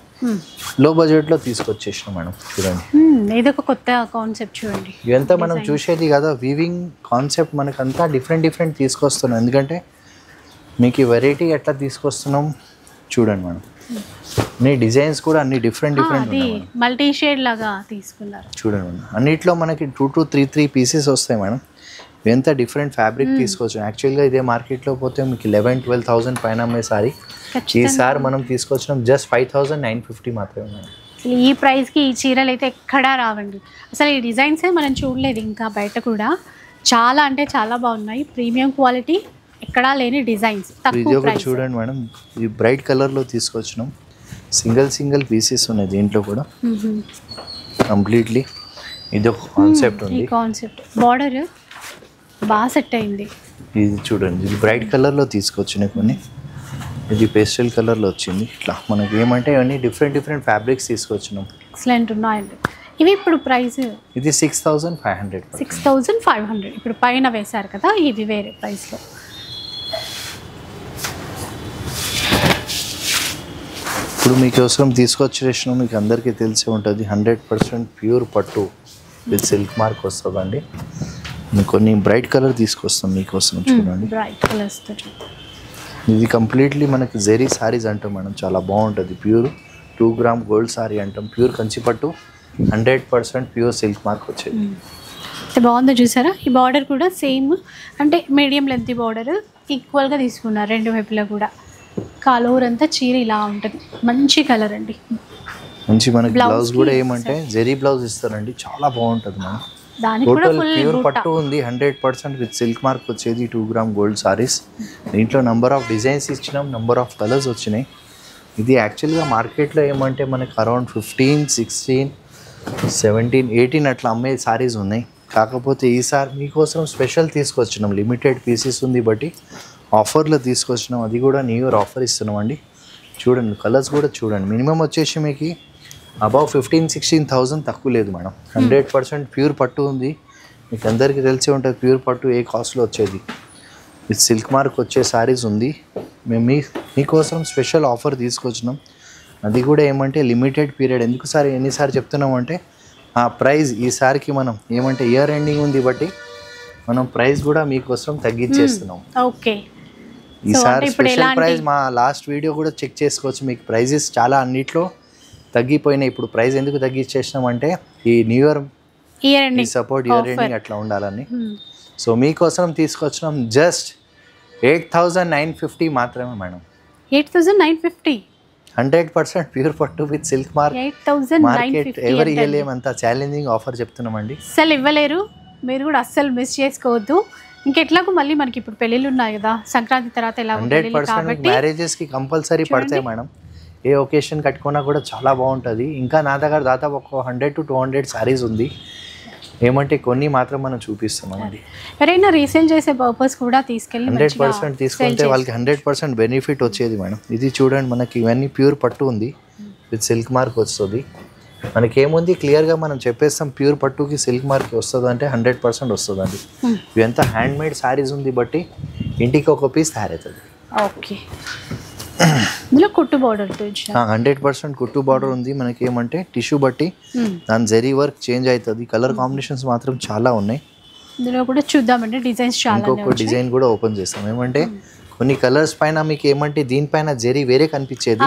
లో బడ్జెట్లో తీసుకొచ్చేసినాం మేడం. చూడండి ఇదొక కొత్త కాన్సెప్ట్. చూడండి ఇదంతా మనం చూసేది కదా వీవింగ్ కాన్సెప్ట్, మనకంతా డిఫరెంట్ తీసుకొస్తున్నాం. ఎందుకంటే మీకు ఈ వెరైటీ ఎట్లా తీసుకొస్తున్నాం చూడండి మేడం. అన్ని డిజైన్స్ కూడా అన్ని డిఫరెంట్ మల్టీ షేడ్ లాగా తీసుకున్నారు. చూడండి మేడం అన్నిట్లో మనకి 2 to 3 పీసెస్ వస్తాయి మేడం. ఎంత డిఫరెంట్ ఫ్యాబ్రిక్ తీసుకోవచ్చు. యాక్చువల్గా ఇదే మార్కెట్లో పోతే మీకు 11-12,000 పైన అమ్మే సారీ ఈసారి మనం తీసుకొచ్చినాం జస్ట్ 5,950 మాత్రమే మేడం. ఈ ప్రైస్కి ఈ చీరలు అయితే ఎక్కడా రావండి. అసలు ఈ డిజైన్సే మనం చూడలేదు ఇంకా బయట కూడా. చాలా అంటే చాలా బాగున్నాయి, ప్రీమియం క్వాలిటీ, ఎక్కడా లేని డిజైన్స్. ఇది ఒకటి చూడండి మేడం, ఇది బ్రైట్ కలర్లో తీసుకొచ్చినాం. సింగిల్ పీసెస్ ఉన్నాయి దీంట్లో కూడా. కంప్లీట్లీ ఇది ఒక కాన్సెప్ట్ ఉంది. కాన్సెప్ట్ బార్డర్ బాగా సెట్ అయింది. ఇది చూడండి ఇది బ్రైట్ కలర్లో తీసుకొచ్చినాయి కొన్ని, ఇది పేస్టల్ కలర్లో వచ్చింది. ఇట్లా మనకి ఏమంటే ఇవన్నీ డిఫరెంట్ ఫ్యాబ్రిక్స్ తీసుకొచ్చినాం. ఎక్సలెంట్ ఉన్నాయండి. ఇవి ఇప్పుడు ప్రైస్ ఇది 6,500. 6,500 ఇప్పుడు పైన వేశారు కదా, ఇది వేరే ప్రైస్లో. ఇప్పుడు మీకోసం తీసుకొచ్చేసిన మీకు అందరికీ తెలిసి ఉంటుంది 100% ప్యూర్ పట్టు విత్ సిల్క్ మార్క్ వస్తుందండి. కొన్ని బ్రైట్ కలర్ తీసుకొస్తాం మీకోసం చూడండి. బ్రైట్ కలర్స్ ఇది కంప్లీట్లీ మనకి జెరీ సారీస్ అంటాం మేడం, చాలా బాగుంటుంది. ప్యూర్ 2 గ్రామ్ గోల్డ్ సారీ అంటాం, ప్యూర్ కంచిపట్టు 100% ప్యూర్ సిల్క్ మార్క్ వచ్చేది. బాగుందో చూసారా, ఈ బార్డర్ కూడా సేమ్ అంటే మీడియం లెంత్ బార్డర్ ఈక్వల్గా తీసుకున్నారు రెండు వైపులా కూడా. కాలూర్ అంతా చీర ఇలా ఉంటుంది, మంచి కలర్ అండి. మంచి మనకి బ్లౌజ్ కూడా ఏమంటే జెరీ బ్లౌజ్ ఇస్తారండి, చాలా బాగుంటుంది మనం. టోటల్ ప్యూర్ పట్టు ఉంది 100% విత్ సిల్క్ మార్క్ వచ్చేది. 2 గ్రామ్ గోల్డ్ సారీస్. దీంట్లో నెంబర్ ఆఫ్ డిజైన్స్ ఇచ్చినాం, నెంబర్ ఆఫ్ కలర్స్ వచ్చినాయి. ఇది యాక్చువల్గా మార్కెట్లో ఏమంటే మనకి అరౌండ్ 15, 16, 17, 18 అట్లా అమ్మే సారీస్ ఉన్నాయి. కాకపోతే ఈసారి మీకోసం స్పెషల్ తీసుకొచ్చినాం, లిమిటెడ్ పీసెస్ ఉంది బట్టి ఆఫర్లో తీసుకొచ్చినాం. అది కూడా న్యూ ఇయర్ ఆఫర్ ఇస్తున్నాం అండి. చూడండి కలర్స్ కూడా చూడండి. మినిమం వచ్చేసి మీకు అబౌవ్ 15-16,000 తక్కువ లేదు మేడం. 100% ప్యూర్ పట్టు ఉంది, మీకు అందరికీ తెలిసి ఉంటుంది ప్యూర్ పట్టు ఏ కాస్ట్లో వచ్చేది. విత్ సిల్క్ మార్క్ వచ్చే సారీస్ ఉంది. మేము మీకోసం స్పెషల్ ఆఫర్ తీసుకొచ్చినాం. అది కూడా ఏమంటే లిమిటెడ్ పీరియడ్. ఎన్నిసారి చెప్తున్నామంటే ఆ ప్రైస్ ఈసారికి మనం ఏమంటే ఇయర్ ఎండింగ్ ఉంది బట్టి మనం ప్రైస్ కూడా మీకోసం తగ్గించేస్తున్నాం. ఓకే, ఈసారి స్పెషల్ ప్రైస్ మా లాస్ట్ వీడియో కూడా చెక్ చేసుకోవచ్చు. మీకు ప్రైజెస్ చాలా అన్నిట్లో తగ్గిపోయినాయి. ఇప్పుడు ప్రైస్ ఎందుకు తగ్గించేసినాం అంటే ఈ new year support year ending అట్లా ఉండాలని. సో మీకోసం తీసుకొచ్చినాం జస్ట్ 8,950 మాత్రమే మేడం. 8,950 100% ప్యూర్ పట్టు విత్ సిల్క్ మార్క్. మార్కెట్ ఎవరు ఇవ్వలేమంత ఛాలెంజింగ్ ఆఫర్ చెప్తున్నామండి. అస్సలు ఇవ్వలేరు, మీరు కూడా అస్సలు మిస్ చేసుకోవద్దు. ఇంకెట్లాగో మళ్ళీ మనకి ఇప్పుడు పెళ్ళిళ్ళు ఉన్నాయి కదా, సంక్రాంతి తర్వాత ఎలా 100% మ్యారేజెస్కి కంపల్సరీ పడతాయి మేడం. ఏ ఒకేషన్ కట్టుకున్నా కూడా చాలా బాగుంటుంది. ఇంకా నా దగ్గర దాదాపు ఒక 100 to 200 సారీస్ ఉంది. ఏమంటే కొన్ని మాత్రం మనం చూపిస్తున్నాం అండి. ఎవరైనా రీసేల్ చేసే పర్పస్ కూడా తీసుకెళ్ళి 100% తీసుకుంటే వాళ్ళకి 100% బెనిఫిట్ వచ్చేది మేడం. ఇది చూడండి మనకి ఇవన్నీ ప్యూర్ పట్టు ఉంది విత్ సిల్క్ మార్క్ వస్తుంది. మనకేముంది క్లియర్గా మనం చెప్పేస్తాం, ప్యూర్ పట్టుకి సిల్క్ మార్క్ వస్తుంది అంటే 100% వస్తుందండి. ఇవంతా హ్యాండ్మేడ్ సారీస్ ఉంది బట్టి ఇంటికి ఒక పీస్ తయారవుతుంది. ఓకే, ఇందులో కుట్టు బార్డర్ 100% కుట్టు బార్డర్ ఉంది. మనకి ఏమంటే టిష్యూ బట్టి దాని జరీ వర్క్ చేంజ్ అవుతుంది. కలర్ కాంబినేషన్స్ మాత్రం చాలా ఉన్నాయి. ఇందులో కూడా చూద్దామంటే డిజైన్స్ చాలా. ఇంకొక డిజైన్ కూడా ఓపెన్ చేస్తాం. ఏమంటే కొన్ని కలర్స్ పైన మీకు ఏమంటే దీనిపైన జరీ వేరే కనిపించేది,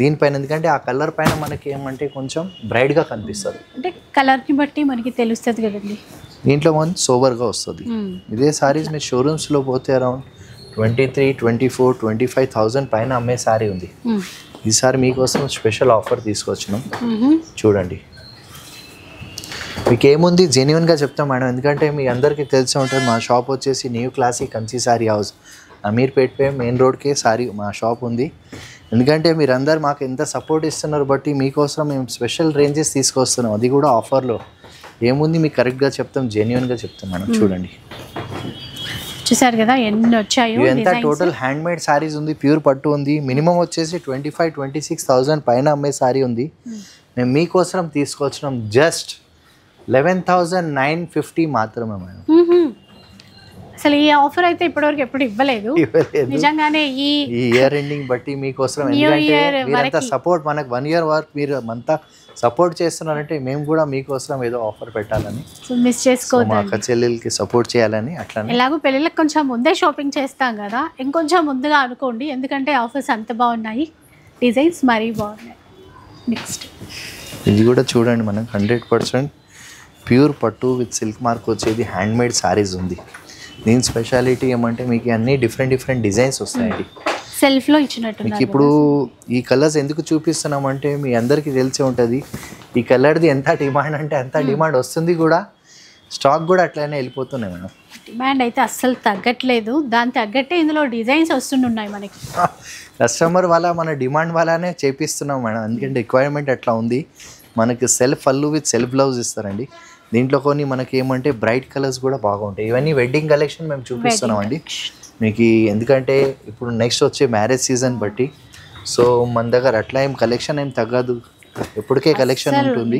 దీనిపైన ఎందుకంటే ఆ కలర్ పైన మనకి ఏమంటే కొంచెం బ్రైట్ గా కనిపిస్తుంది. అంటే కలర్ ని బట్టి మనకి తెలుస్తుంది కదండి. దీంట్లో మన సోబర్ గా వస్తుంది. ఇదే సారీస్ మీరు షోరూమ్స్ లో పోతే అరౌండ్ 23, 24, 25,000 పైన అమ్మే సారీ ఉంది. ఈసారి మీకోసం స్పెషల్ ఆఫర్ తీసుకొచ్చినాం. చూడండి మీకు ఏముంది జెన్యున్గా చెప్తాం మేడం, ఎందుకంటే మీ అందరికీ తెలిసి ఉంటుంది మా షాప్ వచ్చేసి new classic Kanchi saree house, Ameerpet పే మెయిన్ రోడ్కే సారీ మా షాప్ ఉంది. ఎందుకంటే మీరందరూ మాకు ఎంత సపోర్ట్ ఇస్తున్నారు బట్టి మీకోసం మేము స్పెషల్ రేంజెస్ తీసుకొస్తున్నాం. అది కూడా ఆఫర్లో. ఏముంది మీకు కరెక్ట్గా చెప్తాం, జెన్యున్గా చెప్తాం మేడం. చూడండి చూసారు కదా ఎన్ని వచ్చాయో. ఇదంతా టోటల్ హ్యాండ్ మేడ్ సారీస్ ఉంది, ప్యూర్ పట్టు ఉంది. మినిమం వచ్చేసి 25-26,000 పైన అమ్మే సారీ ఉంది. మేము మీకోసం తీసుకొచ్చినాం జస్ట్ 11,950 మాత్రమే మేడం. అసలు ఈ ఆఫర్ అయితే ఇప్పటివరకు ఎప్పుడు ఇవ్వలేదు నిజంగానే. ఈ ఇయర్ ఎండింగ్ బట్టి మీకోసం మీరంతా సపోర్ట్, మనకు 1 year వరకు మీరు అంతా సపోర్ట్ చేస్తున్నారంటే మేము కూడా మీకోసం ఏదో ఆఫర్ పెట్టాలని, మిస్ చేసుకోవద్దు, మా అక్క చెల్లెలకి సపోర్ట్ చేయాలని. అట్లా ఎలాగో పెళ్ళిళ్ళకి కొంచెం ముందే షాపింగ్ చేస్తాం కదా, ఇంకొంచెం ముందుగా అనుకోండి. ఎందుకంటే ఆఫర్స్ అంత బాగున్నాయి, డిజైన్స్ మరీ బాగున్నాయి. నెక్స్ట్ ఇది కూడా చూడండి, మనకు 100% ప్యూర్ పట్టు విత్ సిల్క్ మార్క్ వచ్చేది హ్యాండ్మేడ్ సారీస్ ఉంది. దీని స్పెషాలిటీ ఏమంటే మీకు అన్ని డిఫరెంట్ డిజైన్స్ వస్తాయండి. సెల్ఫ్లో ఇచ్చినట్టు మీకు ఇప్పుడు ఈ కలర్స్ ఎందుకు చూపిస్తున్నామంటే మీ అందరికీ తెలిసే ఉంటుంది ఈ కలర్ది ఎంత డిమాండ్ అంటే అంత డిమాండ్ వస్తుంది కూడా, స్టాక్ కూడా అట్లనే వెళ్ళిపోతున్నాయి మేడం. డిమాండ్ అయితే అస్సలు తగ్గట్లేదు, దాని తగ్గట్టే ఇందులో డిజైన్స్ వస్తున్నాయి మనకి. కస్టమర్ వాళ్ళ మన డిమాండ్ వాళ్ళనే చేపిస్తున్నాం మేడం, ఎందుకంటే రిక్వైర్మెంట్ అట్లా ఉంది. మనకి సెల్ఫ్ పళ్ళు విత్ సెల్ఫ్ బ్లౌజ్ ఇస్తారండి. దీంట్లో కొన్ని మనకి ఏమంటే బ్రైట్ కలర్స్ కూడా బాగుంటాయి. ఇవన్నీ వెడ్డింగ్ కలెక్షన్ మేము చూపిస్తున్నాం అండి మీకు. ఎందుకంటే ఇప్పుడు నెక్స్ట్ వచ్చే మ్యారేజ్ సీజన్ బట్టి, సో మన దగ్గర అట్లా ఏం కలెక్షన్ ఏం తగ్గదు, ఎప్పటికే కలెక్షన్ ఉంటుంది.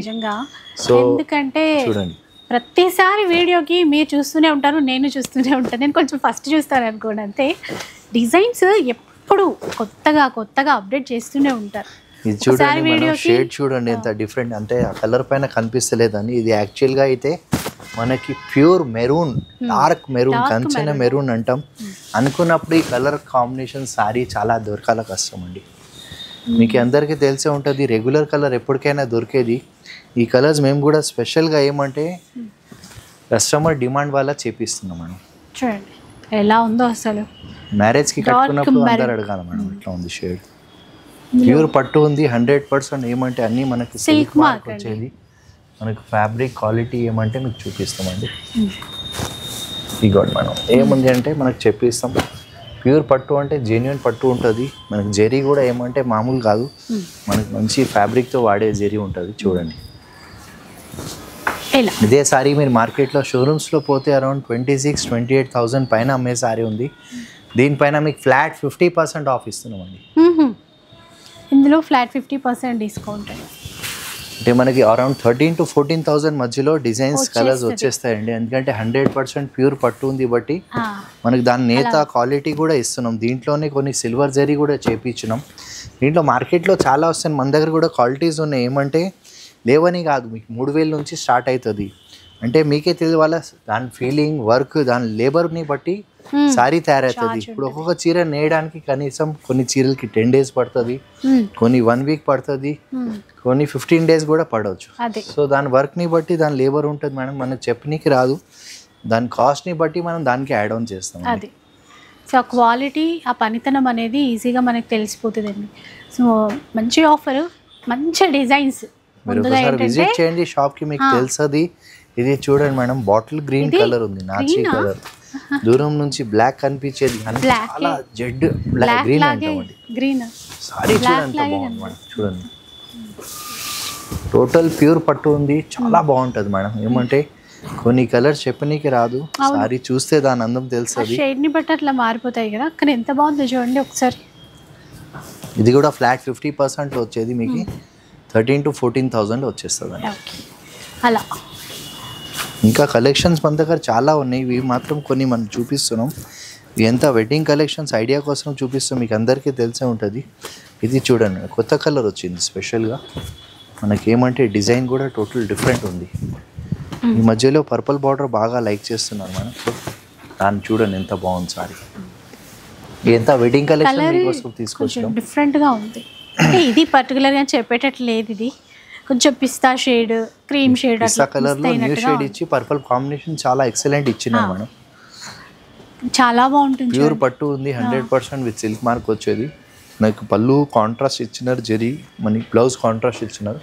సో ఎందుకంటే చూడండి ప్రతిసారి వీడియోకి మీరు చూస్తూనే ఉంటారు, నేను చూస్తూనే ఉంటాను. నేను కొంచెం ఫస్ట్ చూస్తాను అనుకోండి అంతే. డిజైన్స్ ఎప్పుడు కొత్తగా అప్డేట్ చేస్తూనే ఉంటారు. ఇది చూడండి మనం షేడ్ చూడండి ఎంత డిఫరెంట్, అంటే ఆ కలర్ పైన కనిపిస్తలేదని. ఇది యాక్చువల్గా అయితే మనకి ప్యూర్ మెరూన్, డార్క్ మెరూన్, కంచెన మెరూన్ అంటాం. అనుకున్నప్పుడు ఈ కలర్ కాంబినేషన్ సారీ చాలా దొరకాల కష్టం అండి. మీకు అందరికీ తెలిసే ఉంటుంది రెగ్యులర్ కలర్ ఎప్పటికైనా దొరికేది. ఈ కలర్స్ మేము కూడా స్పెషల్గా ఏమంటే కస్టమర్ డిమాండ్ వల్ల చేపిస్తున్నాం మనం. చూడండి ఎలా ఉందో అసలు, మ్యారేజ్కి కట్టుకున్నప్పుడు అందరు అడగాలి మేడం ఇట్లా ఉంది షేడ్. ప్యూర్ పట్టు ఉంది 100%. ఏమంటే అన్నీ మనకి సిల్క్ మార్క్ వచ్చేది. మనకు ఫ్యాబ్రిక్ క్వాలిటీ ఏమంటే మీకు చూపిస్తామండి. ఇగోండి మనం ఏముంది అంటే మనకు చెప్పిస్తాం. ప్యూర్ పట్టు అంటే జెన్యున్ పట్టు ఉంటుంది. మనకు జెరీ కూడా ఏమంటే మామూలు కాదు, మనకు మంచి ఫ్యాబ్రిక్తో వాడే జెరీ ఉంటుంది. చూడండి ఇదే సారీ మీరు మార్కెట్లో షోరూమ్స్లో పోతే అరౌండ్ 26,000-28,000 పైన అమ్మే సారీ ఉంది. దీనిపైన మీకు ఫ్లాట్ 50% ఆఫ్ ఇస్తున్నామండి. ఇందులో ఫ్లాట్ 50% డిస్కౌంట్ అంటే మనకి అరౌండ్ 13,000 to 14,000 మధ్యలో డిజైన్స్ కలర్స్ వచ్చేస్తాయండి. ఎందుకంటే 100% ప్యూర్ పట్టు ఉంది బట్టి మనకి దాని నేత క్వాలిటీ కూడా ఇస్తున్నాం. దీంట్లోనే కొన్ని సిల్వర్ జరీ కూడా చేపించినాం. దీంట్లో మార్కెట్లో చాలా వస్తాయి, మన దగ్గర కూడా క్వాలిటీస్ ఉన్నాయి. ఏమంటే లేవని కాదు, మీకు 3,000 నుంచి స్టార్ట్ అవుతుంది. అంటే మీకే తెలియదు వాళ్ళ దాని ఫీలింగ్, వర్క్, దాని లేబర్ని బట్టి సారీ తయారవుతుంది. ఇప్పుడు ఒక్కొక్క చీర నేయడానికి కనీసం కొన్ని చీరలకి 10 days పడుతుంది, కొన్ని 1 week పడుతుంది, కొన్ని 15 days కూడా పడవచ్చు. సో దాని వర్క్ని బట్టి దాని లేబర్ ఉంటుంది మేడం, మనకు చెప్పనీకి రాదు. దాని కాస్ట్ని బట్టి మనం దానికి యాడ్ ఆన్ చేస్తాం. అది సో క్వాలిటీ, ఆ పనితనం అనేది ఈజీగా మనకు తెలిసిపోతుందండి. సో మంచి ఆఫర్, మంచి డిజైన్స్. విజిట్ చేయండి షాప్కి, మీకు తెలుస్తుంది. ఇది చూడండి మేడం, బాటిల్ గ్రీన్ కలర్ ఉంది, నాచి కలర్. దూరం నుంచి బ్లాక్ కనిపించేది, చాలా జెడ్ బ్లాక్ గ్రీన్ అంటామండి. సారీ చూడండి బాగుంది. చూడండి టోటల్ ప్యూర్ పట్టు ఉంది, చాలా బాగుంటుంది మేడం. ఏమంటే కొన్ని కలర్స్ చెప్పనీకి రాదు, సారీ చూస్తే దాని అందం తెలుస్తుంది. షేడ్ని బట్టి అట్లా మారిపోతాయి కదా, కానీ ఎంత బాగుందో చూడండి ఒకసారి. ఇది కూడా ఫ్లాట్ 50% వచ్చేది మీకు 13,000 to 14,000 వచ్చేస్తుంది. అలా ఇంకా కలెక్షన్స్ మన దగ్గర చాలా ఉన్నాయి, ఇవి మాత్రం కొన్ని మనం చూపిస్తున్నాం. ఇవి ఎంత వెడ్డింగ్ కలెక్షన్స్ ఐడియా కోసం చూపిస్తాం, మీకు అందరికీ తెలిసే ఉంటుంది. ఇది చూడండి కొత్త కలర్ వచ్చింది స్పెషల్గా మనకి. ఏమంటే డిజైన్ కూడా టోటల్ డిఫరెంట్ ఉంది. ఈ మధ్యలో పర్పుల్ బార్డర్ బాగా లైక్ చేస్తున్నారు మనం. దాన్ని చూడండి ఎంత బాగుంది సారీ. ఎంత వెడ్డింగ్ కలెక్షన్ కోసం తీసుకొచ్చాం, డిఫరెంట్గా ఉంది. ఇది పర్టికులర్గా చెప్పేటట్లు లేదు, ఇది కొంచెం పిస్తా షేడ్, క్రీమ్ షేడ్, పిస్తా కలర్లో న్యూ షేడ్ ఇచ్చి పర్పుల్ కాంబినేషన్ చాలా ఎక్సలెంట్ ఇచ్చినాం మేడం. చాలా బాగుంటుంది. ప్యూర్ పట్టు ఉంది 100% విత్ సిల్క్ మార్క్ వచ్చేది. నాకు పళ్ళు కాంట్రాస్ట్ ఇచ్చినారు, జరీ మనకి బ్లౌజ్ కాంట్రాస్ట్ ఇచ్చినారు.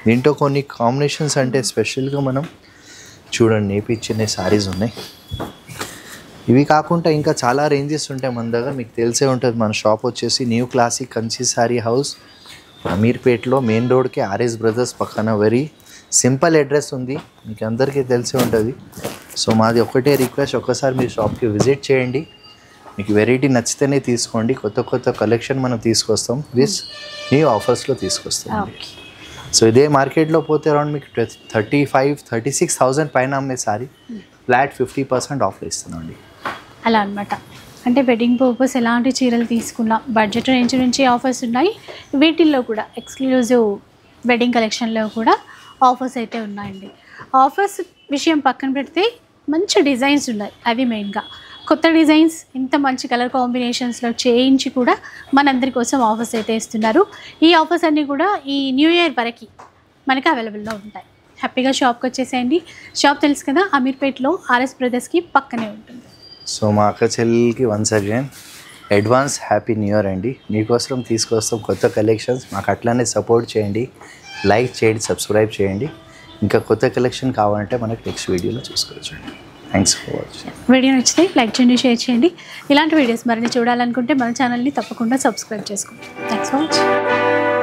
దీంట్లో కొన్ని కాంబినేషన్స్ అంటే స్పెషల్గా మనం చూడండి నేర్పించిన సారీస్ ఉన్నాయి. ఇవి కాకుండా ఇంకా చాలా రేంజెస్ ఉంటాయి మన దగ్గర, మీకు తెలిసే ఉంటుంది. మన షాప్ వచ్చేసి new classic Kanchi saree house, అమీర్పేట్లో మెయిన్ రోడ్కి ఆర్ఎస్ బ్రదర్స్ పక్కన. వెరీ సింపుల్ అడ్రస్ ఉంది, మీకు అందరికీ తెలిసే ఉంటుంది. సో మాది ఒకటే రిక్వెస్ట్, ఒక్కసారి మీరు షాప్కి విజిట్ చేయండి. మీకు వెరైటీ నచ్చితేనే తీసుకోండి. కొత్త కొత్త కలెక్షన్ మనం తీసుకొస్తాం, విత్ న్యూ ఆఫర్స్లో తీసుకొస్తాం. సో ఇదే మార్కెట్లో పోతే అరౌండ్ మీకు 35,000-36,000 పైన అమ్మే సారీ ఫ్లాట్ 50% ఆఫర్ ఇస్తున్నాం అండి. అలా అనమాట. అంటే వెడ్డింగ్ పర్పస్ ఎలాంటి చీరలు తీసుకున్నా బడ్జెట్ రేంజ్ నుంచి ఆఫర్స్ ఉన్నాయి. వీటిల్లో కూడా ఎక్స్క్లూజివ్ వెడ్డింగ్ కలెక్షన్లో కూడా ఆఫర్స్ అయితే ఉన్నాయండి. ఆఫర్స్ విషయం పక్కన పెడితే మంచి డిజైన్స్ ఉన్నాయి, అవి మెయిన్గా. కొత్త డిజైన్స్ ఇంత మంచి కలర్ కాంబినేషన్స్లో చేయించి కూడా మనందరి కోసం ఆఫర్స్ అయితే ఇస్తున్నారు. ఈ ఆఫర్స్ అన్నీ కూడా ఈ న్యూ ఇయర్ వరకు మనకి అవైలబుల్లో ఉంటాయి. హ్యాపీగా షాప్కి వచ్చేసేయండి. షాప్ తెలుసు కదా, అమీర్పేట్లో ఆర్ఎస్ బ్రదర్స్కి పక్కనే ఉంటుంది. సో మా అక్క చెల్లెలకి once again advance happy new year అండి. మీకోసం తీసుకొస్తాం కొత్త కలెక్షన్స్, మాకు అట్లానే సపోర్ట్ చేయండి, లైక్ చేయండి, సబ్స్క్రైబ్ చేయండి. ఇంకా కొత్త కలెక్షన్ కావాలంటే మనకి నెక్స్ట్ వీడియోలో చూసుకోవచ్చు. Thanks for watching. వీడియో నచ్చితే లైక్ చేయండి, షేర్ చేయండి. ఇలాంటి వీడియోస్ మరిన్ని చూడాలనుకుంటే మన ఛానల్ని తప్పకుండా సబ్స్క్రైబ్ చేసుకోండి. Thanks for watching.